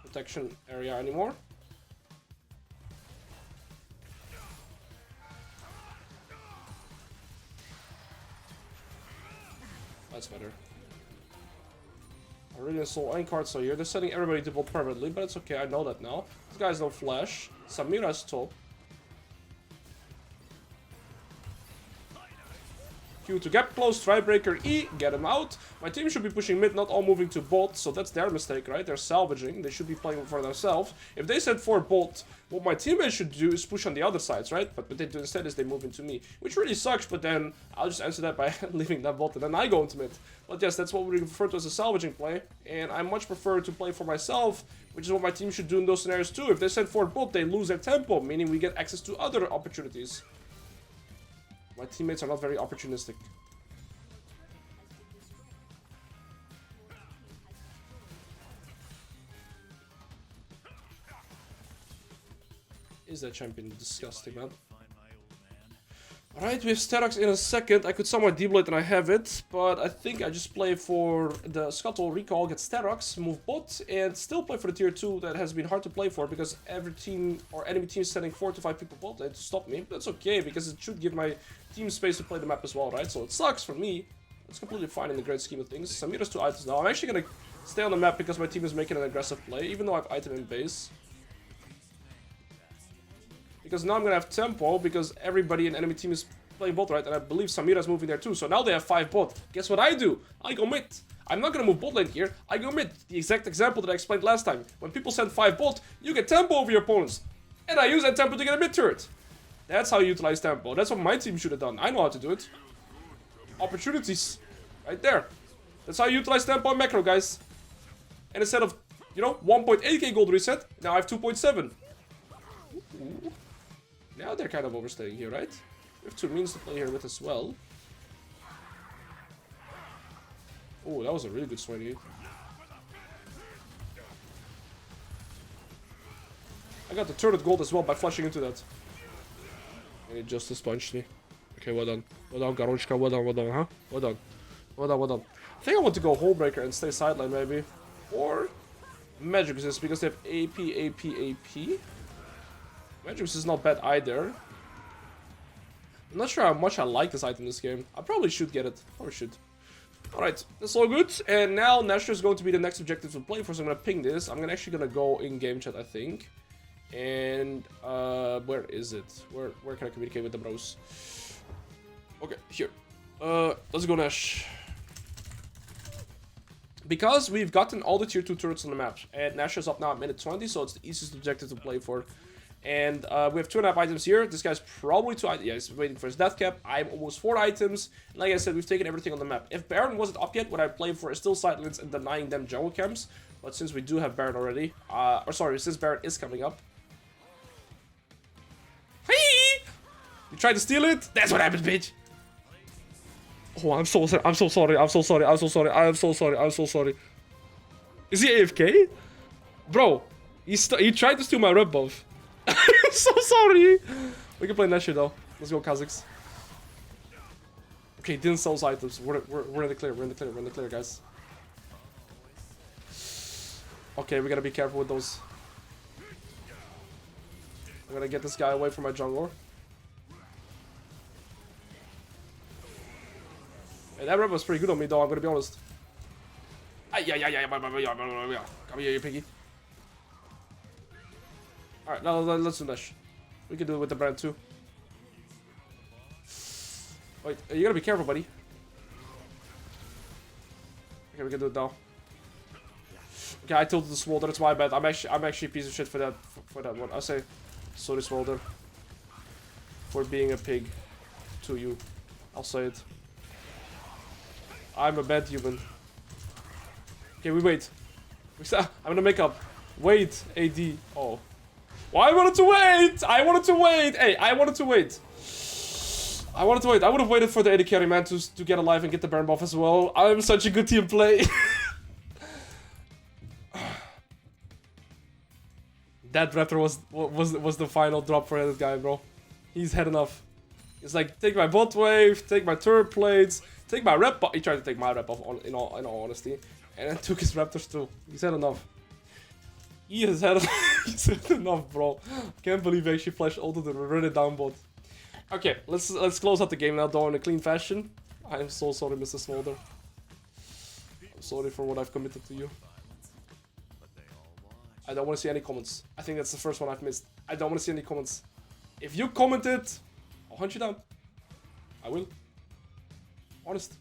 protection area anymore. That's better. I really install any cards so here. They're sending everybody to bolt permanently, but it's okay. I know that now. This guy's no flash. Samira's top. Q to gap close, Strikebreaker E, get him out. My team should be pushing mid, not all moving to bot, so that's their mistake, right? They're salvaging, they should be playing for themselves. If they send for bot, what my teammates should do is push on the other sides, right? But what they do instead is they move into me, which really sucks, but then I'll just answer that by leaving that bot and then I go into mid. But yes, that's what we refer to as a salvaging play, and I much prefer to play for myself, which is what my team should do in those scenarios too. If they send for bot, they lose their tempo, meaning we get access to other opportunities. My teammates are not very opportunistic. Is that champion disgusting, man? Alright, we have Sterox in a second. I could somewhat deblade and I have it, but I think I just play for the Scuttle Recall, get Sterox, move bot, and still play for the tier 2 that has been hard to play for because every team or enemy team is sending 4 to 5 people bot lane to stop me. But that's okay because it should give my team space to play the map as well, right? So it sucks for me. It's completely fine in the great scheme of things. Samira's 2 items now. I'm actually gonna stay on the map because my team is making an aggressive play, even though I have item in base. Because now I'm gonna have tempo because everybody in enemy team is playing bot, right? And I believe Samira's moving there too. So now they have 5 bot. Guess what I do? I go mid. I'm not gonna move bot lane here. I go mid. The exact example that I explained last time. When people send 5 bot, you get tempo over your opponents. And I use that tempo to get a mid turret. That's how you utilize tempo. That's what my team should have done. I know how to do it. Opportunities. Right there. That's how you utilize tempo and macro, guys. And instead of, you know, 1.8k gold reset, now I have 2.7. Now they're kind of overstaying here, right? We have 2 means to play here with as well. Oh, that was a really good swing. I got the turret gold as well by flashing into that. And he just punched me. Okay, well done. Well done, Garonchka. Well done, huh? Well done. Well done. I think I want to go Hullbreaker and stay sideline, maybe. Or Magic Resist, because they have AP. Magic Resist is not bad either. I'm not sure how much I like this item in this game. I probably should get it. Or should. Alright, that's all good. And now Nashor is going to be the next objective to play for, so I'm going to ping this. I'm actually going to go in game chat, I think. And, where is it? Where can I communicate with the bros? Okay, here. Let's go Nash. Because we've gotten all the tier 2 turrets on the map, and Nash is up now at minute 20, so it's the easiest objective to play for. And we have 2.5 items here. This guy's probably 2 items. Yeah, he's waiting for his death cap. I'm almost 4 items. And like I said, we've taken everything on the map. If Baron wasn't up yet, what I play for is still sidelines and denying them jungle camps. But since we do have Baron already, since Baron is coming up. Hey! You tried to steal it? That's what happened, bitch. Oh, I'm so sorry. I'm so sorry. Is he AFK? Bro, he tried to steal my red buff. I'm so sorry. We can play Nashor though. Let's go, Kazakhs. Okay, didn't sell those items. We're in the clear. We're in the clear, guys. Okay, we gotta be careful with those. I'm gonna get this guy away from my jungler. Hey, that red was pretty good on me though, I'm gonna be honest. Come here, you piggy. Alright, now let's do Nash. We can do it with the brand too. Wait, you gotta be careful, buddy. Okay, we can do it now. Okay, I tilted the Smolder, that's my bad. I'm actually a piece of shit for that one. I say sorry, Smolder. For being a pig to you. I'll say it. I'm a bad human. Okay, we wait. I'm gonna make up. Wait, AD. Oh. Well, I wanted to wait! Hey, I wanted to wait. I would have waited for the AD carry man to get alive and get the Baron buff as well. I'm such a good team play. That Raptor was the final drop for this guy, bro. He's had enough. He's like, take my bot wave, take my turret plates, take my rep buff. He tried to take my rep off, in all honesty, and then took his Raptors too. He's had enough. He has had, he's had enough, bro. Can't believe he actually flashed ulted and run it down bot. Okay, let's close out the game now, though, in a clean fashion. I am so sorry, Mr. Smolder. I'm sorry for what I've committed to you. I don't want to see any comments. I think that's the first one I've missed. I don't want to see any comments. If you commented, I'll hunt you down. I will. Honest.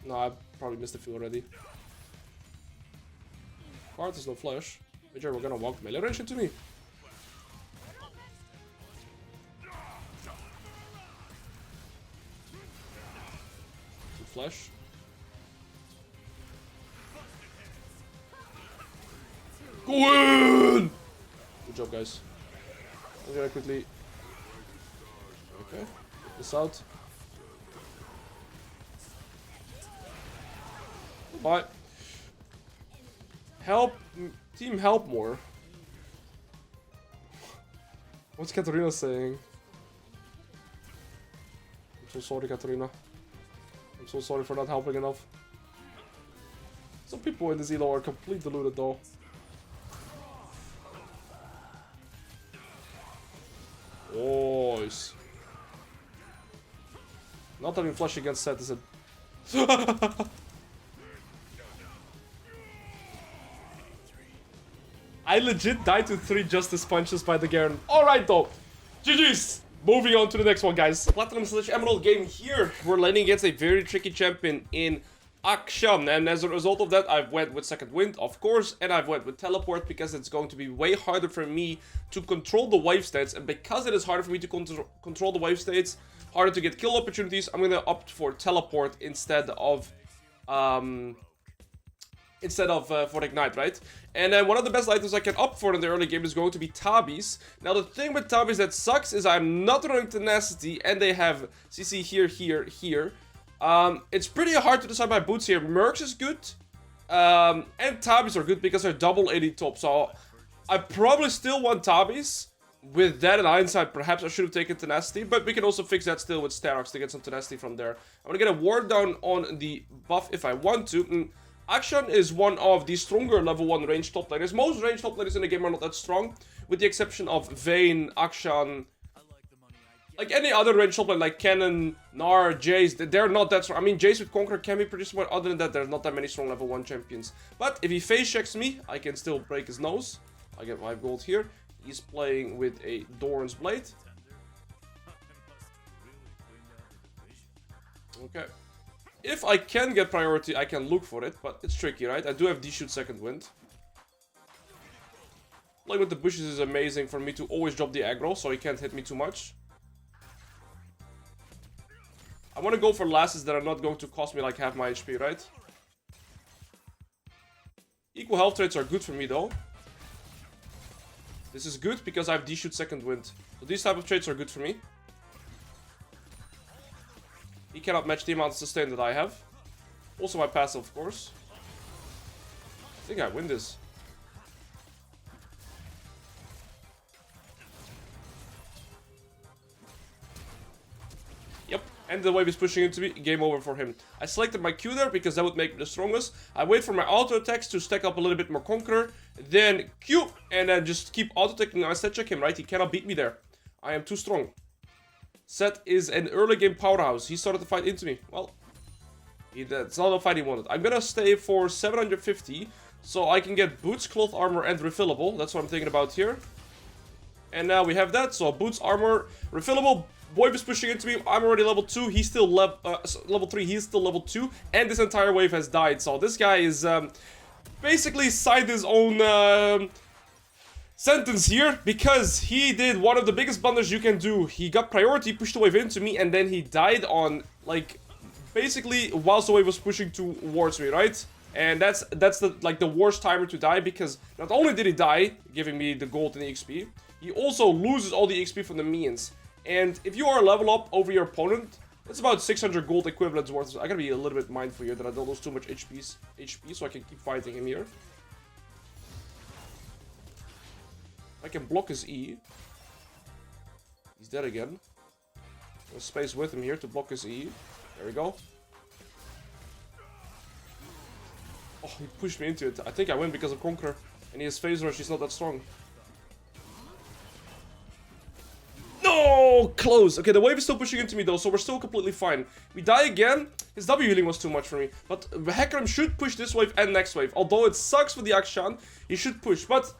No, I probably missed a few already. Card is no flash. Major, we're gonna walk melee range into me. Good flash. Go in! Good job, guys. I'm gonna quickly. Okay, get this out. Bye. Help, team, help more. What's Katarina saying? I'm so sorry, Katarina. I'm so sorry for not helping enough. Some people in this elo are completely deluded, though. Nice. Not having flash against SETT is a... I legit died to 3 justice punches by the Garen. Alright though. GG's. Moving on to the next one, guys. Platinum/Emerald game here. We're landing against a very tricky champion in Akshan, and as a result of that, I've went with Second Wind, of course, and I've went with Teleport because it's going to be way harder for me to control the wave states, and because it is harder for me to control the wave states, harder to get kill opportunities, I'm gonna opt for Teleport instead of for Ignite, right? And then one of the best items I can opt for in the early game is going to be Tabis. Now the thing with Tabis that sucks is I'm not running Tenacity, and they have CC here, here, here. It's pretty hard to decide my boots here. Mercs is good, and Tabis are good because they're double 80 top, so I probably still want Tabis. With that in hindsight, perhaps I should have taken Tenacity, but we can also fix that still with Starox to get some Tenacity from there. I'm gonna get a ward down on the buff if I want to. Akshan is one of the stronger level 1 range top laners. Most range top laners in the game are not that strong, with the exception of Vayne, Akshan, like any other range top lane, like Cannon, Gnar, Jace, they're not that strong. I mean, Jace with Conqueror can be pretty smart. Other than that, there's not that many strong level 1 champions. But if he face checks me, I can still break his nose. I get 5 gold here. He's playing with a Doran's Blade. Okay. If I can get priority, I can look for it, but it's tricky, right? I do have D-Shoot Second Wind. Playing with the bushes is amazing for me to always drop the aggro, so he can't hit me too much. I want to go for lasses that are not going to cost me like half my HP, right? Equal health traits are good for me, though. This is good because I have D-Shoot Second Wind. So these type of traits are good for me. He cannot match the amount of sustain that I have. Also my passive, of course. I think I win this. Yep, and the wave is pushing into me. Game over for him. I selected my Q there because that would make me the strongest. I wait for my auto attacks to stack up a little bit more Conqueror. Then Q, and then just keep auto attacking. I set check him, right? He cannot beat me there. I am too strong. SETT is an early game powerhouse. He started the fight into me. Well, it's not a fight he wanted. I'm gonna stay for 750, so I can get boots, cloth armor, and refillable. That's what I'm thinking about here. And now we have that. So boots, armor, refillable. Wave is pushing into me. I'm already level 2. He's still level 3. He's still level 2. And this entire wave has died. So this guy is basically signed his own sentence here, because he did one of the biggest blunders you can do. He got priority, pushed the wave into me, and then he died on, like, basically whilst the wave was pushing towards me, right? And that's the worst timer to die, because not only did he die, giving me the gold and the XP, he also loses all the XP from the minions. And if you are level up over your opponent, that's about 600 gold equivalents worth. So I gotta be a little bit mindful here that I don't lose too much HP, so I can keep fighting him here. I can block his E. He's dead again. There's space with him here to block his E. There we go. Oh, he pushed me into it. I think I win because of Conqueror. And he has phase rush, he's not that strong. No! Close! Okay, the wave is still pushing into me though, so we're still completely fine. We die again. His W healing was too much for me. But Hecarim should push this wave and next wave. Although it sucks for the Akshan, he should push. But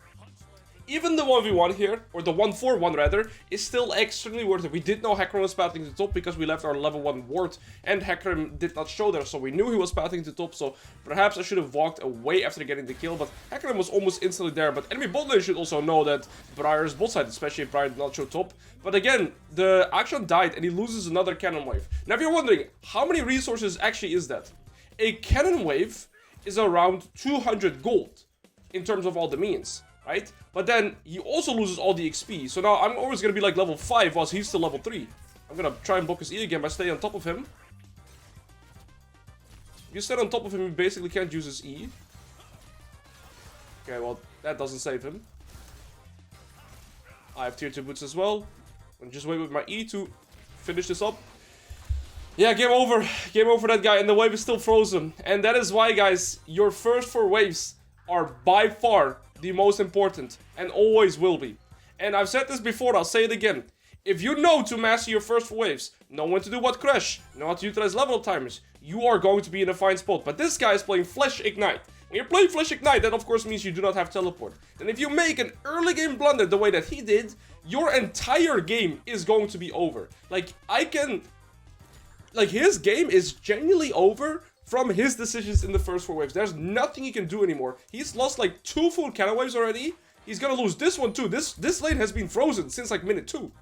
even the 1v1 here, or the 1-4-1 rather, is still extremely worth it. We did know Hecarim was pathing to top because we left our level 1 ward, and Hecarim did not show there, so we knew he was pathing to top, so perhaps I should have walked away after getting the kill, but Hecarim was almost instantly there. But enemy bot lane should also know that Briar's bot side, especially if Briar did not show top. But again, the Akshan died, and he loses another cannon wave. Now if you're wondering, how many resources actually is that? A cannon wave is around 200 gold, in terms of all the means. Right? But then he also loses all the XP. So now I'm always going to be like level 5 whilst he's still level 3. I'm going to try and block his E again by staying on top of him. If you stay on top of him, you basically can't use his E. Okay, well, that doesn't save him. I have tier 2 boots as well. I'm just wait with my E to finish this up. Yeah, game over. Game over for that guy. And the wave is still frozen. And that is why, guys, your first 4 waves are by far the most important, and always will be. And I've said this before, I'll say it again. If you know to master your first 4 waves, know when to do what crash, know how to utilize level timers, you are going to be in a fine spot. But this guy is playing Flash Ignite. When you're playing Flash Ignite, that of course means you do not have teleport. And if you make an early game blunder the way that he did, your entire game is going to be over. Like, his game is genuinely over from his decisions in the first 4 waves. There's nothing he can do anymore. He's lost like 2 full cannon waves already. He's gonna lose this one too. This lane has been frozen since like minute 2.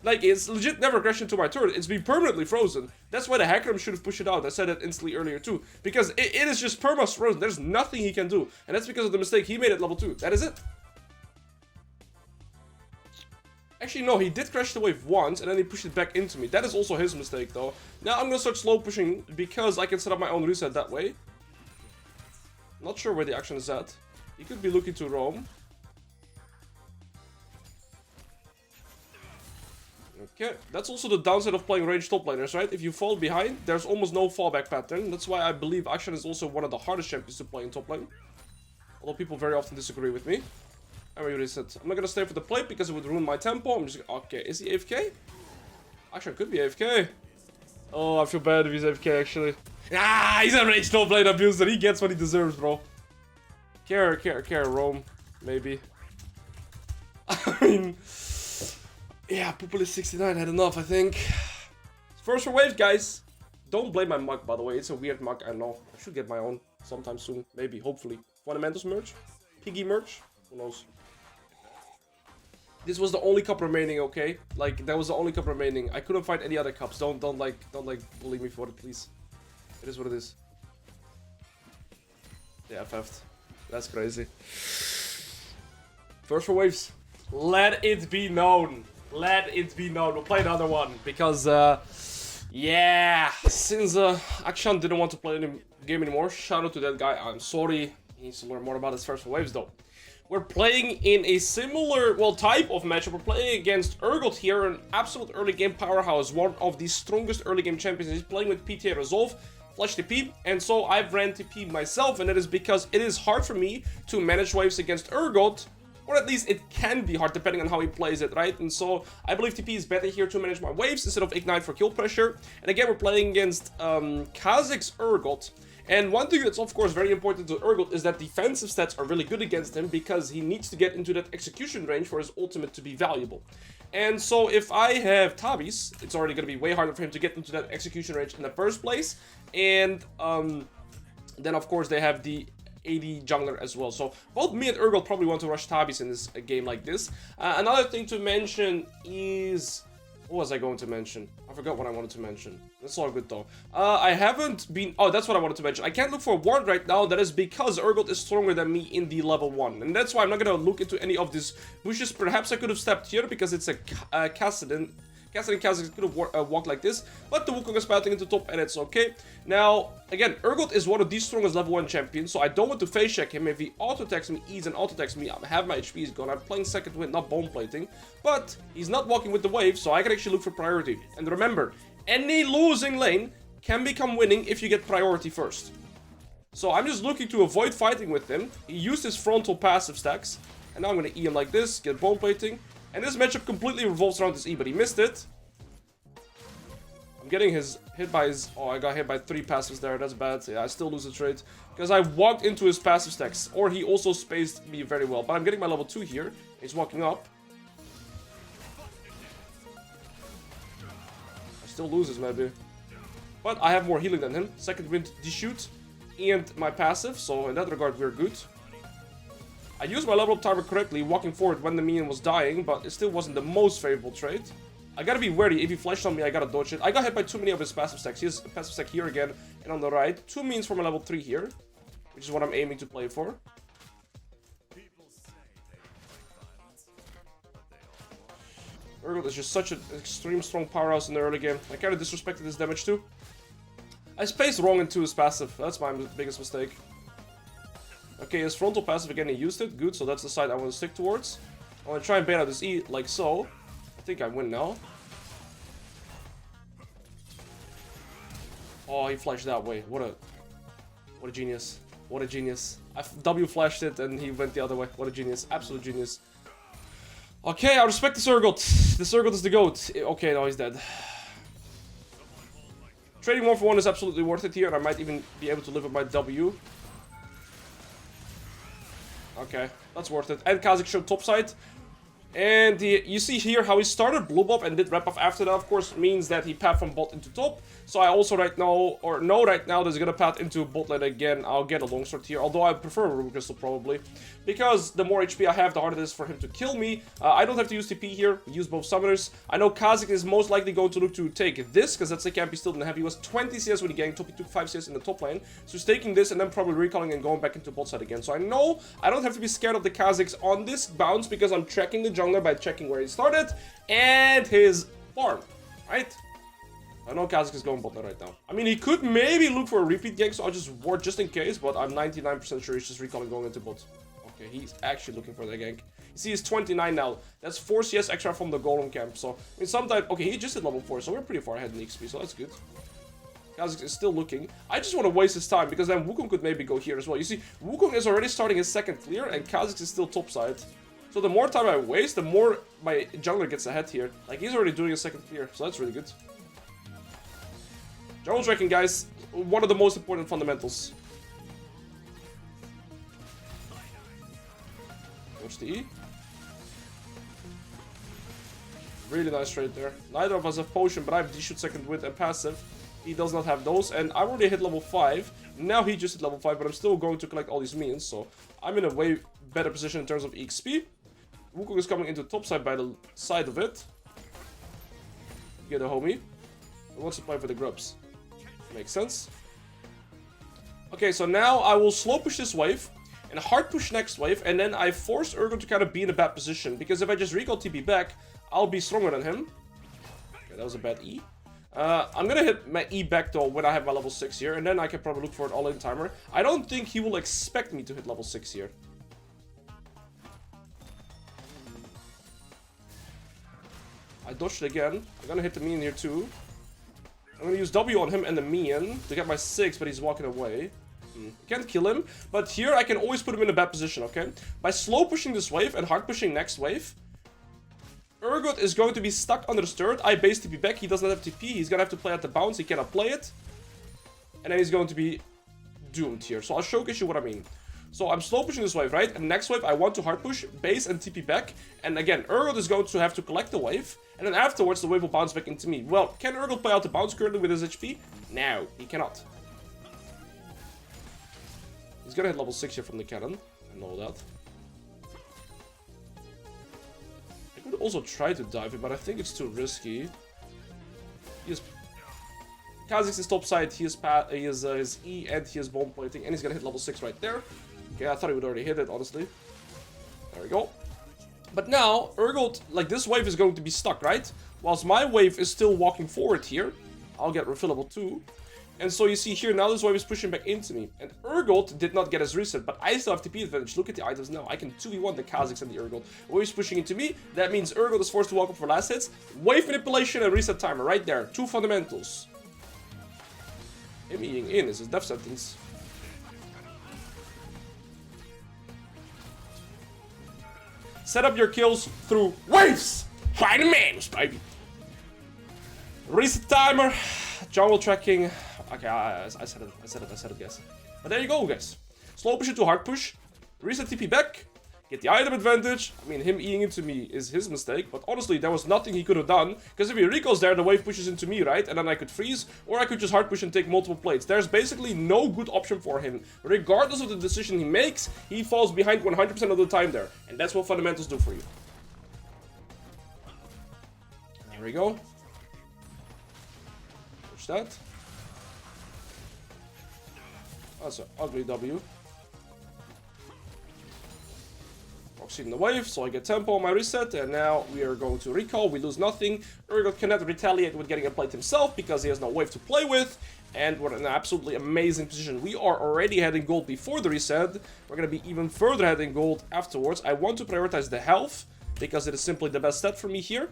Like, it's legit never crashed into my turret. It's been permanently frozen. That's why the Hecarim should have pushed it out. I said that instantly earlier too. Because it is just perma frozen. There's nothing he can do. And that's because of the mistake he made at level 2. That is it. Actually, no, he did crash the wave once, and then he pushed it back into me. That is also his mistake, though. Now I'm gonna start slow pushing, because I can set up my own reset that way. Not sure where the Akshan is at. He could be looking to roam. Okay, that's also the downside of playing ranged top laners, right? If you fall behind, there's almost no fallback pattern. That's why I believe Akshan is also one of the hardest champions to play in top lane. Although people very often disagree with me. I'm not gonna stay for the plate because it would ruin my tempo. I'm just okay. Is he AFK? Actually, could be AFK. Oh, I feel bad if he's AFK actually. Ah, he's a rage top lane abuser. He gets what he deserves, bro. Care, roam, maybe. I mean, yeah, Poopel is 69. Had enough, I think. First 4 waves, guys. Don't blame my mug, by the way. It's a weird mug. I know. I should get my own sometime soon. Maybe, hopefully. Fundamentals merch, Piggy merch. Who knows? This was the only cup remaining, okay? Like, that was the only cup remaining. I couldn't find any other cups. Don't bully me for it, please. It is what it is. Yeah, FF'd. That's crazy. First 4 waves. Let it be known. Let it be known. We'll play another one. Because, yeah. Since Akshan didn't want to play any game anymore, shout out to that guy. I'm sorry. He needs to learn more about his first 4 waves, though. We're playing in a similar, well, type of matchup. We're playing against Urgot here, an absolute early game powerhouse, one of the strongest early game champions. He's playing with PTA Resolve, Flash TP, and so I've ran TP myself, and that is because it is hard for me to manage waves against Urgot, or at least it can be hard depending on how he plays it, right? And so I believe TP is better here to manage my waves instead of Ignite for kill pressure. And again, we're playing against Kha'Zix's Urgot. And one thing that's of course very important to Urgot is that defensive stats are really good against him because he needs to get into that execution range for his ultimate to be valuable. And so if I have Tabis, it's already going to be way harder for him to get into that execution range in the first place. And then of course they have the AD jungler as well. So both me and Urgot probably want to rush Tabis in this game like this. Another thing to mention is... what was I going to mention? I forgot what I wanted to mention. That's all good though. I haven't been... oh, that's what I wanted to mention. I can't look for a ward right now. That is because Urgot is stronger than me in the level 1. And that's why I'm not going to look into any of these bushes. Perhaps I could have stepped here because it's a Kassadin Cassidy and Kha'Zix could have walked like this, but the Wukong is spouting into top and it's okay. Now, again, Urgot is one of the strongest level 1 champions, so I don't want to face check him. If he auto-attacks me, eats and auto-attacks me, I have my HP is gone. I'm playing second wind, not bone plating, but he's not walking with the wave, so I can actually look for priority. And remember, any losing lane can become winning if you get priority first. So I'm just looking to avoid fighting with him. He used his frontal passive stacks, and now I'm going to E him like this, get bone plating. And this matchup completely revolves around this E, but he missed it. I'm getting hit by his... Oh, I got hit by 3 passives there. That's bad. Yeah, I still lose the trade. Because I walked into his passive stacks. Or he also spaced me very well. But I'm getting my level 2 here. He's walking up. I still loses, maybe. But I have more healing than him. Second wind, de-shoot. And my passive. So in that regard, we're good. I used my level up timer correctly, walking forward when the minion was dying, but it still wasn't the most favorable trade. I gotta be wary. If he flashed on me, I gotta dodge it. I got hit by too many of his passive stacks. He has a passive stack here again, and on the right. 2 minions for my level 3 here, which is what I'm aiming to play for. Urgot is just such an extreme strong powerhouse in the early game. I kinda disrespected his damage too. I spaced wrong into his passive. That's my biggest mistake. Okay, his frontal passive again, he used it. Good, so that's the side I want to stick towards. I want to try and bait out this E like so. I think I win now. Oh, he flashed that way. What a genius. What a genius. I W flashed it and he went the other way. What a genius. Absolute genius. Okay, I respect this Urgot. This Urgot is the GOAT. Okay, no, he's dead. Trading 1 for 1 is absolutely worth it here, and I might even be able to live with my W. Okay, that's worth it. And Kha'Zix showed topside. And you see here how he started blue buff and did rep buff after that, of course, means that he path from bot into top. So I also right now that he's gonna path into bot lane again. I'll get a longsword here, although I prefer a Ruby Crystal probably. Because the more HP I have, the harder it is for him to kill me. I don't have to use TP here, use both summoners. I know Kha'Zix is most likely going to look to take this, because that's the camp he still didn't have. He was 20 CS when he ganked top, he took 5 CS in the top lane. So he's taking this and then probably recalling and going back into bot side again. So I know I don't have to be scared of the Kha'Zix on this bounce, because I'm tracking the jungler by checking where he started and his farm, right? I know Kha'Zix is going bot lane right now. I mean, he could maybe look for a repeat gank, so I'll just ward just in case, but I'm 99% sure he's just recalling going into bot. Okay, he's actually looking for the gank. You see, he's 29 now. That's 4 CS extra from the golem camp, so... I mean, sometimes... Okay, he just hit level 4, so we're pretty far ahead in the XP, so that's good. Kha'Zix is still looking. I just want to waste his time, because then Wukong could maybe go here as well. You see, Wukong is already starting his second clear, and Kha'Zix is still topside. So the more time I waste, the more my jungler gets ahead here. Like, he's already doing a second clear, so that's really good. Jungle tracking, guys, one of the most important fundamentals. Watch the E. Really nice trade there. Neither of us have potion, but I have D-shoot second wind and passive. He does not have those, and I already hit level 5. Now he just hit level 5, but I'm still going to collect all these minions, so I'm in a way better position in terms of EXP. Wukong is coming into top side by the side of it. Get a homie. He wants to play for the grubs. Makes sense. Okay, so now I will slow push this wave and hard push next wave, and then I force Urgot to kind of be in a bad position, because if I just recall TP back, I'll be stronger than him. Okay, that was a bad E. I'm gonna hit my E back though when I have my level 6 here, and then I can probably look for an all-in timer. I don't think he will expect me to hit level 6 here. I dodged it again. I'm gonna hit the minion here too. I'm gonna use W on him and the minion to get my 6, but he's walking away. Can't kill him, but here I can always put him in a bad position, okay? By slow pushing this wave and hard pushing next wave, Urgot is going to be stuck under the sturt. I base TP back, he doesn't have TP, he's gonna have to play at the bounce, he cannot play it. And then he's going to be doomed here. So I'll showcase you what I mean. So I'm slow pushing this wave, right? And next wave I want to hard push, base and TP back. And again, Urgot is going to have to collect the wave. And then afterwards the wave will bounce back into me. Well, can Urgot play out the bounce currently with his HP? No, he cannot. He's gonna hit level 6 here from the cannon. I know that. I could also try to dive him, but I think it's too risky. Kha'Zix is top side, he has his E and he has bomb plating, and he's gonna hit level 6 right there. Okay, I thought he would already hit it, honestly. There we go. But now, Urgot, like, this wave is going to be stuck, right? whilst my wave is still walking forward here. I'll get refillable too. And so you see here, now this wave is pushing back into me. And Urgot did not get his reset, but I still have TP advantage. Look at the items now. I can 2v1 the Kha'Zix and the Urgot. Wave is pushing into me. That means Urgot is forced to walk up for last hits. Wave manipulation and reset timer right there. 2 fundamentals. Him eating in is his death sentence. Set up your kills through waves! Fundamentals, baby! Reset timer. Jungle tracking. Okay, I said it, guys. But there you go, guys. Slow push into hard push. Reset TP back. Get the item advantage. I mean, him eating into me is his mistake. But honestly, there was nothing he could have done. Because if he recalls there, the wave pushes into me, right? And then I could freeze. Or I could just hard push and take multiple plates. There's basically no good option for him. Regardless of the decision he makes, he falls behind 100% of the time there. And that's what fundamentals do for you. There we go. Push that. That's an ugly W. Proxy in the wave, so I get tempo on my reset, and now we are going to recall. We lose nothing. Urgot cannot retaliate with getting a plate himself because he has no wave to play with, and we're in an absolutely amazing position. We are already heading gold before the reset. We're going to be even further heading gold afterwards. I want to prioritize the health because it is simply the best stat for me here.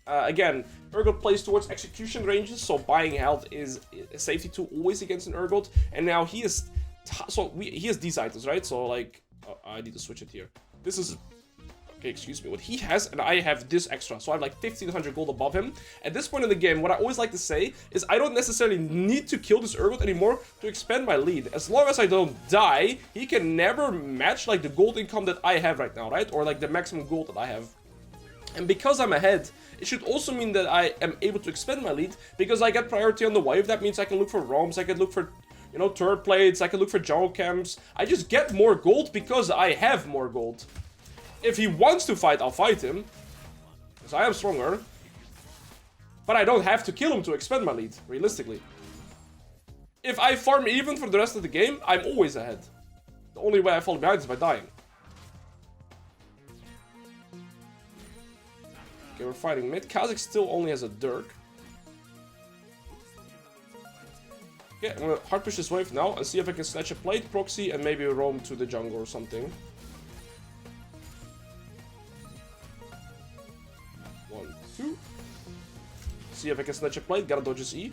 Again, Urgot plays towards execution ranges, so buying health is a safety tool always against an Urgot. And now he is, he has these items, right? So like, oh, I need to switch it here. This is, okay, excuse me, what he has, and I have this extra. So I have like 1500 gold above him. At this point in the game, what I always like to say is I don't necessarily need to kill this Urgot anymore to expand my lead. As long as I don't die, he can never match like the gold income that I have right now, right? Or like the maximum gold that I have. And because I'm ahead, it should also mean that I am able to expand my lead because I get priority on the wave. That means I can look for roams, I can look for, you know, turret plates, I can look for jungle camps. I just get more gold because I have more gold. If he wants to fight, I'll fight him, because I am stronger. But I don't have to kill him to expand my lead, realistically. If I farm even for the rest of the game, I'm always ahead. The only way I fall behind is by dying. Okay, we're fighting mid. Kha'Zix still only has a Dirk. Okay, I'm gonna hard push this wave now and see if I can snatch a plate, proxy, and maybe roam to the jungle or something. 1, 2. See if I can snatch a plate, gotta dodge his E.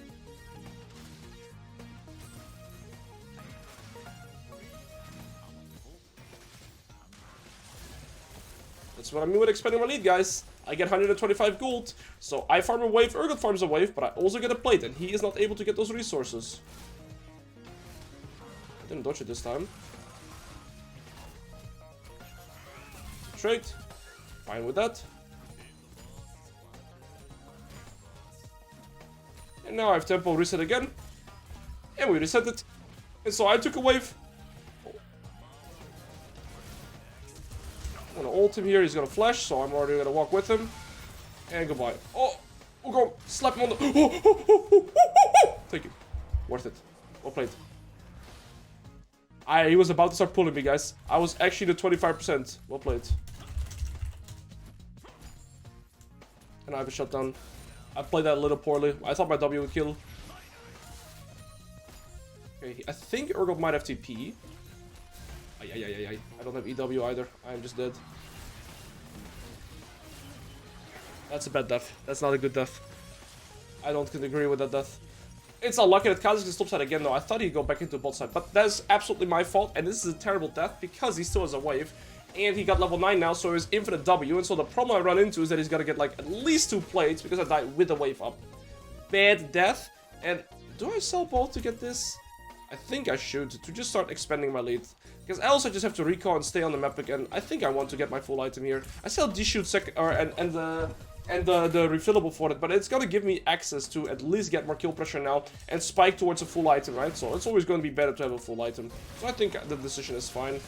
That's what I mean with expanding my lead, guys. I get 125 gold, so I farm a wave, Urgot farms a wave, but I also get a plate, and he is not able to get those resources. I didn't dodge it this time. Trade. Fine with that. And now I have tempo reset again. And we reset it. And so I took a wave. I'm gonna ult him here, he's gonna flash, so I'm already gonna walk with him. And goodbye. Oh, go slap him on the. Thank you. Worth it. Well played. He was about to start pulling me, guys. I was actually the 25%. Well played. And I have a shutdown. I played that a little poorly. I thought my W would kill. Okay, I think Urgot might have TP. I don't have EW either. I'm just dead. That's a bad death. That's not a good death. I don't agree with that death. It's unlucky that Kha'Zix is topside again though. I thought he'd go back into bot side. But that's absolutely my fault. And this is a terrible death because he still has a wave. And he got level 9 now, so he's infinite W. And so the problem I run into is that he's gonna get like at least 2 plates because I died with the wave up. Bad death. And do I sell both to get this? I think I should, to just start expanding my lead. Because else I just have to recall and stay on the map again. I think I want to get my full item here. I sell D-shoot and the refillable for it, but it's gonna give me access to at least get more kill pressure now and spike towards a full item, right? So it's always gonna be better to have a full item. So I think the decision is fine.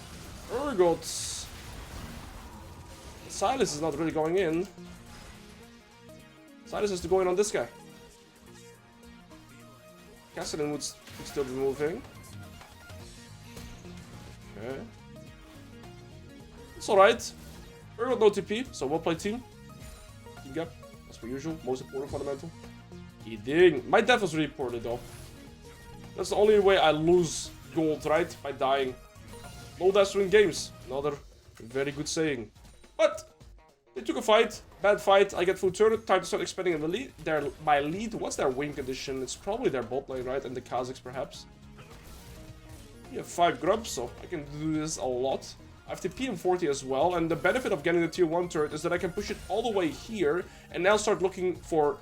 Urgot. Silas is not really going in. Silas has to go in on this guy. Cassidy would still be moving. Okay. It's alright. Urgot no TP, so we'll play team. Team gap. That's per usual. Most important fundamental. Kidding. My death was really poorly though. That's the only way I lose gold, right? By dying. Low deaths win games. Another very good saying. But they took a fight. Bad fight. I get full turn. Time to start expanding the lead. My lead. What's their win condition? It's probably their bot lane, right? And the Kazakhs perhaps. We have 5 grubs, so I can do this a lot. I have TP and 40 as well, and the benefit of getting the tier 1 turret is that I can push it all the way here and now start looking for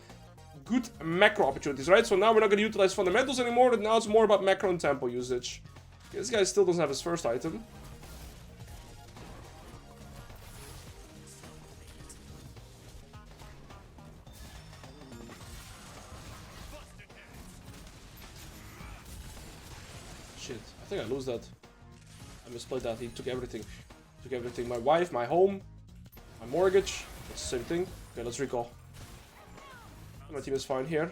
good macro opportunities, right? So now we're not going to utilize fundamentals anymore, but now it's more about macro and tempo usage. Okay, this guy still doesn't have his first item. Shit, I think I lose that. I misplayed that. He took everything. Took everything. My wife, my home, my mortgage. It's the same thing. Okay, let's recall. My team is fine here.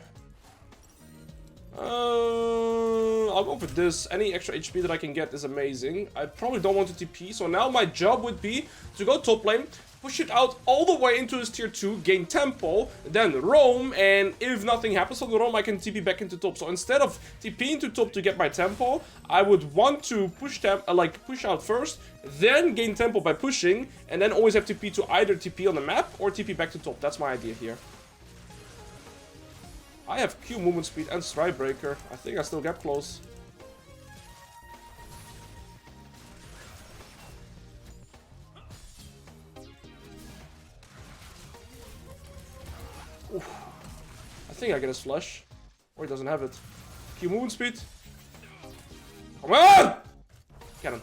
I'll go for this. Any extra HP that I can get is amazing. I probably don't want to TP, so now my job would be to go top lane, push it out all the way into his tier 2, gain tempo, then roam, and if nothing happens on the roam, I can TP back into top. So instead of TPing to top to get my tempo, I would want to push push out first, then gain tempo by pushing, and then always have TP to either TP on the map or TP back to top. That's my idea here. I have Q movement speed and stride breaker. I think I still get close. Oof. I think I get his flash. Or he doesn't have it. Q movement speed. Come on! Get him.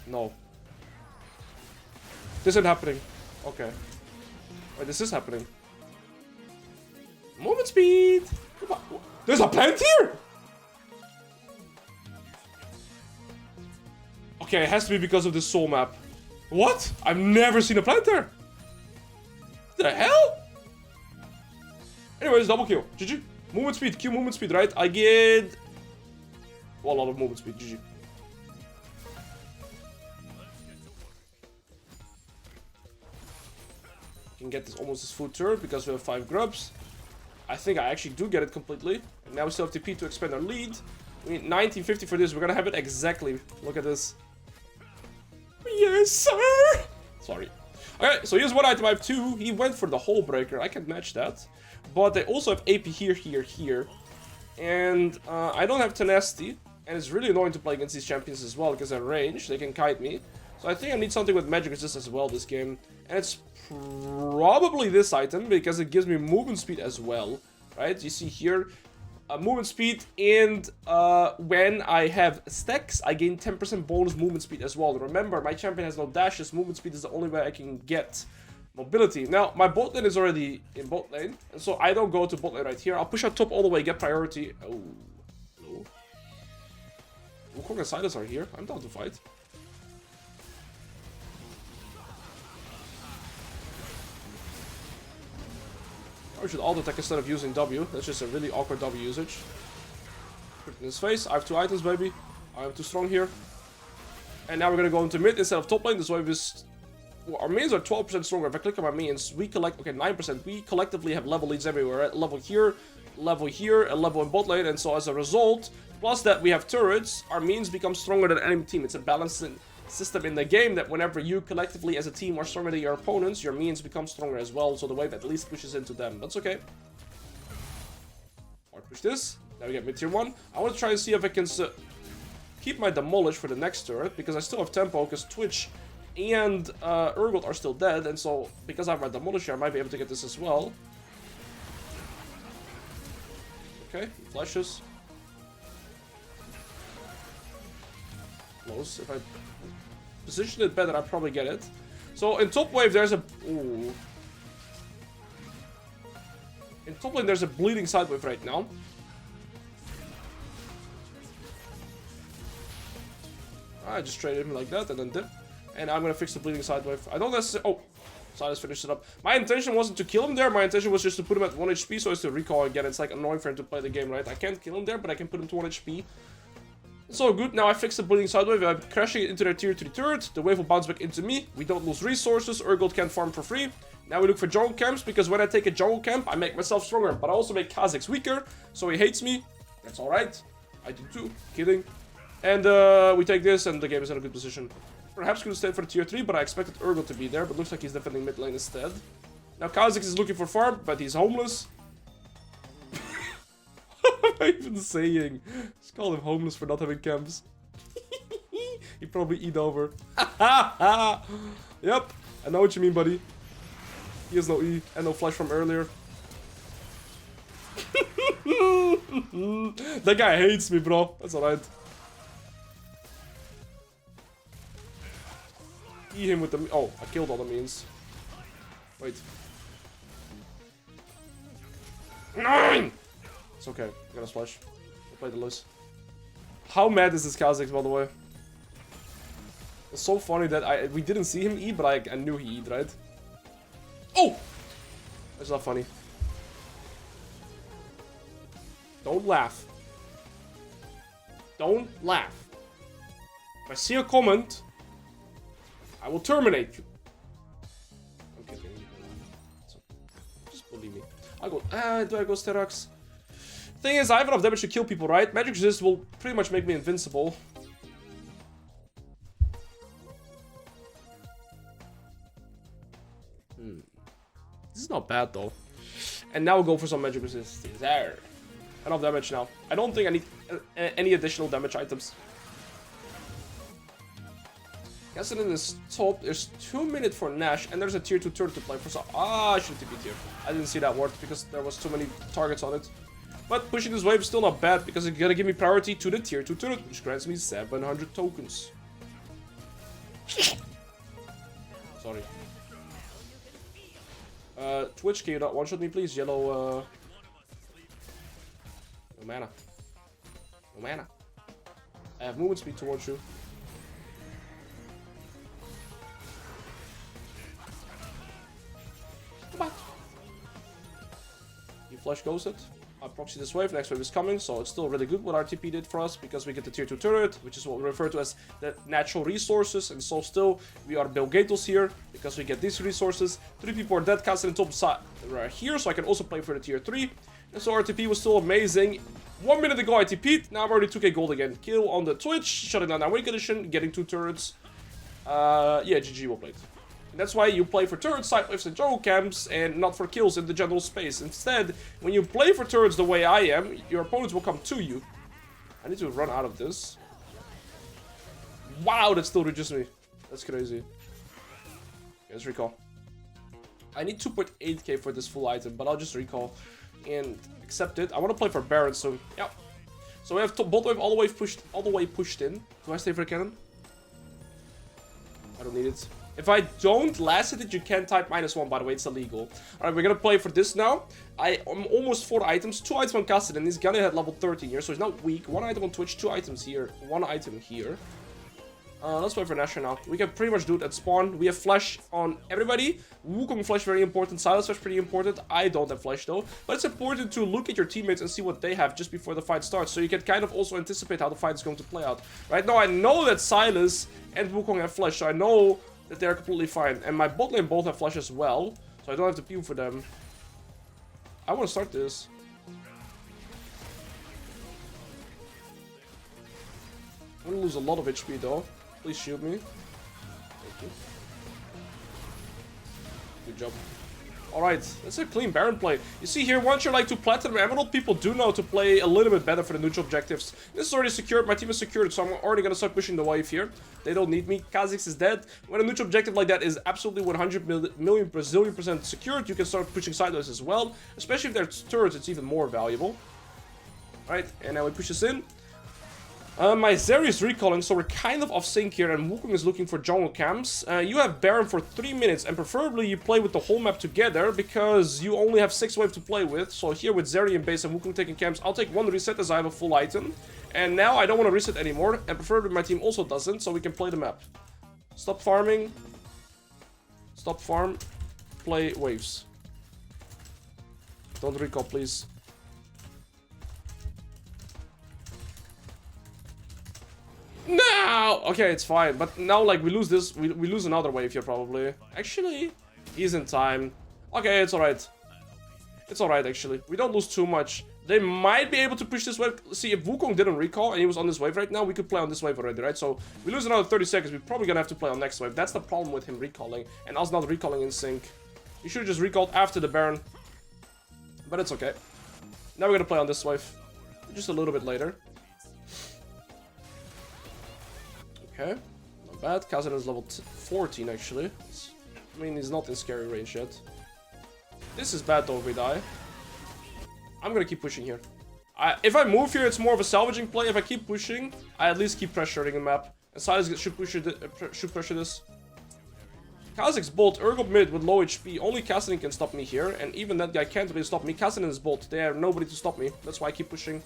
No. This isn't happening. Okay. Wait, this is happening. Movement speed! There's a plant here? Okay, it has to be because of this soul map. What? I've never seen a plant there. What the hell? Anyways, double kill. GG. Movement speed. Q movement speed, right? I get... well, a lot of movement speed. GG. Can get this almost as full turn because we have 5 grubs. I think I actually do get it completely. And now we still have TP to expand our lead. We need 1950 for this. We're gonna have it exactly. Look at this. Yes, sir! Sorry. Okay, so here's one item. I have 2. He went for the hole breaker. I can match that. But they also have AP here, here, here. And I don't have tenacity. And it's really annoying to play against these champions as well because they're range. They can kite me. So I think I need something with magic resist as well this game. And it's probably this item because it gives me movement speed as well. Right? You see here, movement speed, and when I have stacks, I gain 10% bonus movement speed as well. Remember, my champion has no dashes. Movement speed is the only way I can get mobility. Now, my bot lane is already in bot lane, and so I don't go to bot lane right here. I'll push out top all the way, get priority. Oh, hello. Wukong and Silas are here. I'm down to fight. Or should auto attack instead of using W. That's just a really awkward W usage. Put it in his face. I have 2 items, baby. I am too strong here. And now we're gonna go into mid instead of top lane. This wave is... well, our minions are 12% stronger. If I click on my minions, we collect... okay, 9%. We collectively have level leads everywhere, right? Level here, and level in bot lane. And so as a result, plus that we have turrets, our minions become stronger than enemy team. It's a balancing system in the game that whenever you collectively as a team are stronger than your opponents, your minions become stronger as well, so the wave at least pushes into them. That's okay. Or push this. Now we get mid tier 1. I want to try and see if I can keep my demolish for the next turret, because I still have tempo, because Twitch and Urgot are still dead, and so because I have my demolish here, I might be able to get this as well. Okay, flashes. Close. If I position it better, I probably get it. So in top wave, there's a... ooh. In top lane, there's a bleeding side wave right now. I just traded him like that and then dip. And I'm gonna fix the bleeding side wave. I don't necessarily... oh! Silas finished it up. My intention wasn't to kill him there. My intention was just to put him at 1 HP so as to recall again. It's like annoying for him to play the game, right? I can't kill him there, but I can put him to 1 HP. It's all good. Now I fixed the bleeding side wave. I'm crashing it into their tier 3 turret. The wave will bounce back into me. We don't lose resources. Urgot can farm for free. Now we look for jungle camps, because when I take a jungle camp, I make myself stronger, but I also make Kha'Zix weaker, so he hates me. That's alright. I do too. Kidding. And we take this, and the game is in a good position. Perhaps could stay for tier 3, but I expected Urgot to be there, but looks like he's defending mid lane instead. Now Kha'Zix is looking for farm, but he's homeless. What am I even saying? Just call him homeless for not having camps. He probably eat over. Yep, I know what you mean, buddy. He has no E and no flash from earlier. That guy hates me, bro. That's alright. E him with the... Oh, I killed all the means. Wait. 9! It's okay. I got a splash. I'll play the Alois. How mad is this Kha'Zix, by the way? It's so funny that we didn't see him E, but I knew he E'd, right? Oh! That's not funny. Don't laugh. Don't laugh. If I see a comment, I will terminate you. I'm kidding. So, just believe me. I'll go. Do I go Sterax? Thing is, I have enough damage to kill people, right? Magic resist will pretty much make me invincible. This is not bad though. And now we'll go for some magic resistance. There. Enough damage now. I don't think I need any additional damage items. Kassadin is top. There's 2 minutes for Nash, and there's a tier 2 turret to play for. So I should TP tier. I didn't see that word because there was too many targets on it. But pushing this wave is still not bad because it's gonna give me priority to the tier 2 turret, which grants me 700 tokens. Sorry. Twitch, can you not one-shot me, please? Yellow, No mana. No mana. I have movement speed towards you. Come on. You flash ghosted. I proxy this wave, next wave is coming, so it's still really good what RTP did for us, because we get the tier 2 turret, which is what we refer to as the natural resources, and so still, we are Bill Gatos here, because we get these resources. 3 people are dead, casted in top side right here, so I can also play for the tier 3, and so RTP was still amazing. 1 minute ago I TP'd, now I'm already 2k gold again. Kill on the Twitch, shutting down Awake Edition, getting 2 turrets. Yeah, GG, well played. And that's why you play for turret side waves and jungle camps and not for kills in the general space. Instead, when you play for turrets the way I am, your opponents will come to you. I need to run out of this. Wow, that still reduced me. That's crazy. Okay, let's recall. I need 2.8k for this full item, but I'll just recall and accept it. I want to play for Baron soon. Yeah. So we have bot wave all the way pushed in. Do I stay for a cannon? I don't need it. If I don't last hit it, you can type -1, by the way, it's illegal. Alright, we're gonna play for this now. I'm almost 4 items, 2 items on Casted, and he's gonna hit level 13 here, so he's not weak. 1 item on Twitch, 2 items here, 1 item here. Let's play for Nash now. We can pretty much do it at spawn. We have flash on everybody. Wukong flash very important, Silas flash pretty important. I don't have flash though. But it's important to look at your teammates and see what they have just before the fight starts, so you can kind of also anticipate how the fight is going to play out. Right now I know that Silas and Wukong have flash, so I know that they're completely fine. And my bot lane both have flash as well, so I don't have to pew for them. I want to start this. I'm gonna lose a lot of HP though. Please shield me. Thank you. Good job. Alright, that's a clean Baron play. You see here, once you're like to Platinum Emerald, people do know to play a little bit better for the neutral objectives. This is already secured, my team is secured, so I'm already gonna start pushing the wave here. They don't need me, Kha'Zix is dead. When a neutral objective like that is absolutely 100 million Brazilian% secured, you can start pushing sideways as well. Especially if there's turrets, it's even more valuable. Alright, and now we push this in. My Zeri is recalling, so we're kind of off sync here, and Wukong is looking for jungle camps. You have Baron for 3 minutes, and preferably you play with the whole map together, because you only have 6 waves to play with. So here with Zeri in base and Wukong taking camps, I'll take 1 reset as I have a full item. And now I don't want to reset anymore, and preferably my team also doesn't, so we can play the map. Stop farming. Stop farm. Play waves. Don't recall, please. No! Okay, it's fine. But now, like, we lose this. We lose another wave here, probably. Actually, he's in time. Okay, it's alright. It's alright, actually. We don't lose too much. They might be able to push this wave. See, if Wukong didn't recall and he was on this wave right now, we could play on this wave already, right? So, we lose another 30 seconds. We're probably gonna have to play on next wave. That's the problem with him recalling and us not recalling in sync. He should have just recalled after the Baron. But it's okay. Now we're gonna play on this wave. Just a little bit later. Okay. Not bad. Kazan is level 14, actually. I mean, he's not in scary range yet. This is bad, though, if we die. I'm gonna keep pushing here. If I move here, it's more of a salvaging play. If I keep pushing, I at least keep pressuring the map. And Silas should pressure this. Kha'Zix's bolt, Urgot mid with low HP. Only Kassadin can stop me here. And even that guy can't really stop me. Kassadin is bolt. They have nobody to stop me. That's why I keep pushing.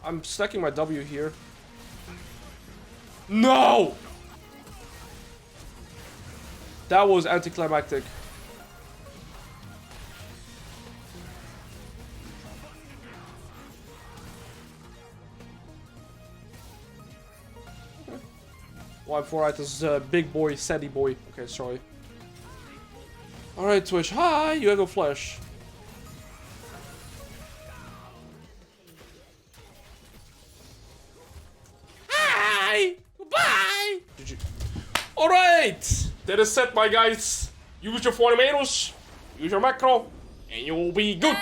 I'm stacking my W here. No! That was anticlimactic. Well, 4 items, big boy, SETT boy. Okay, sorry. Alright, Twitch. Hi, you have a flash. Hi! Goodbye! GG. Alright! That is set, my guys. Use your 4 tomatoes, use your macro, and you will be good.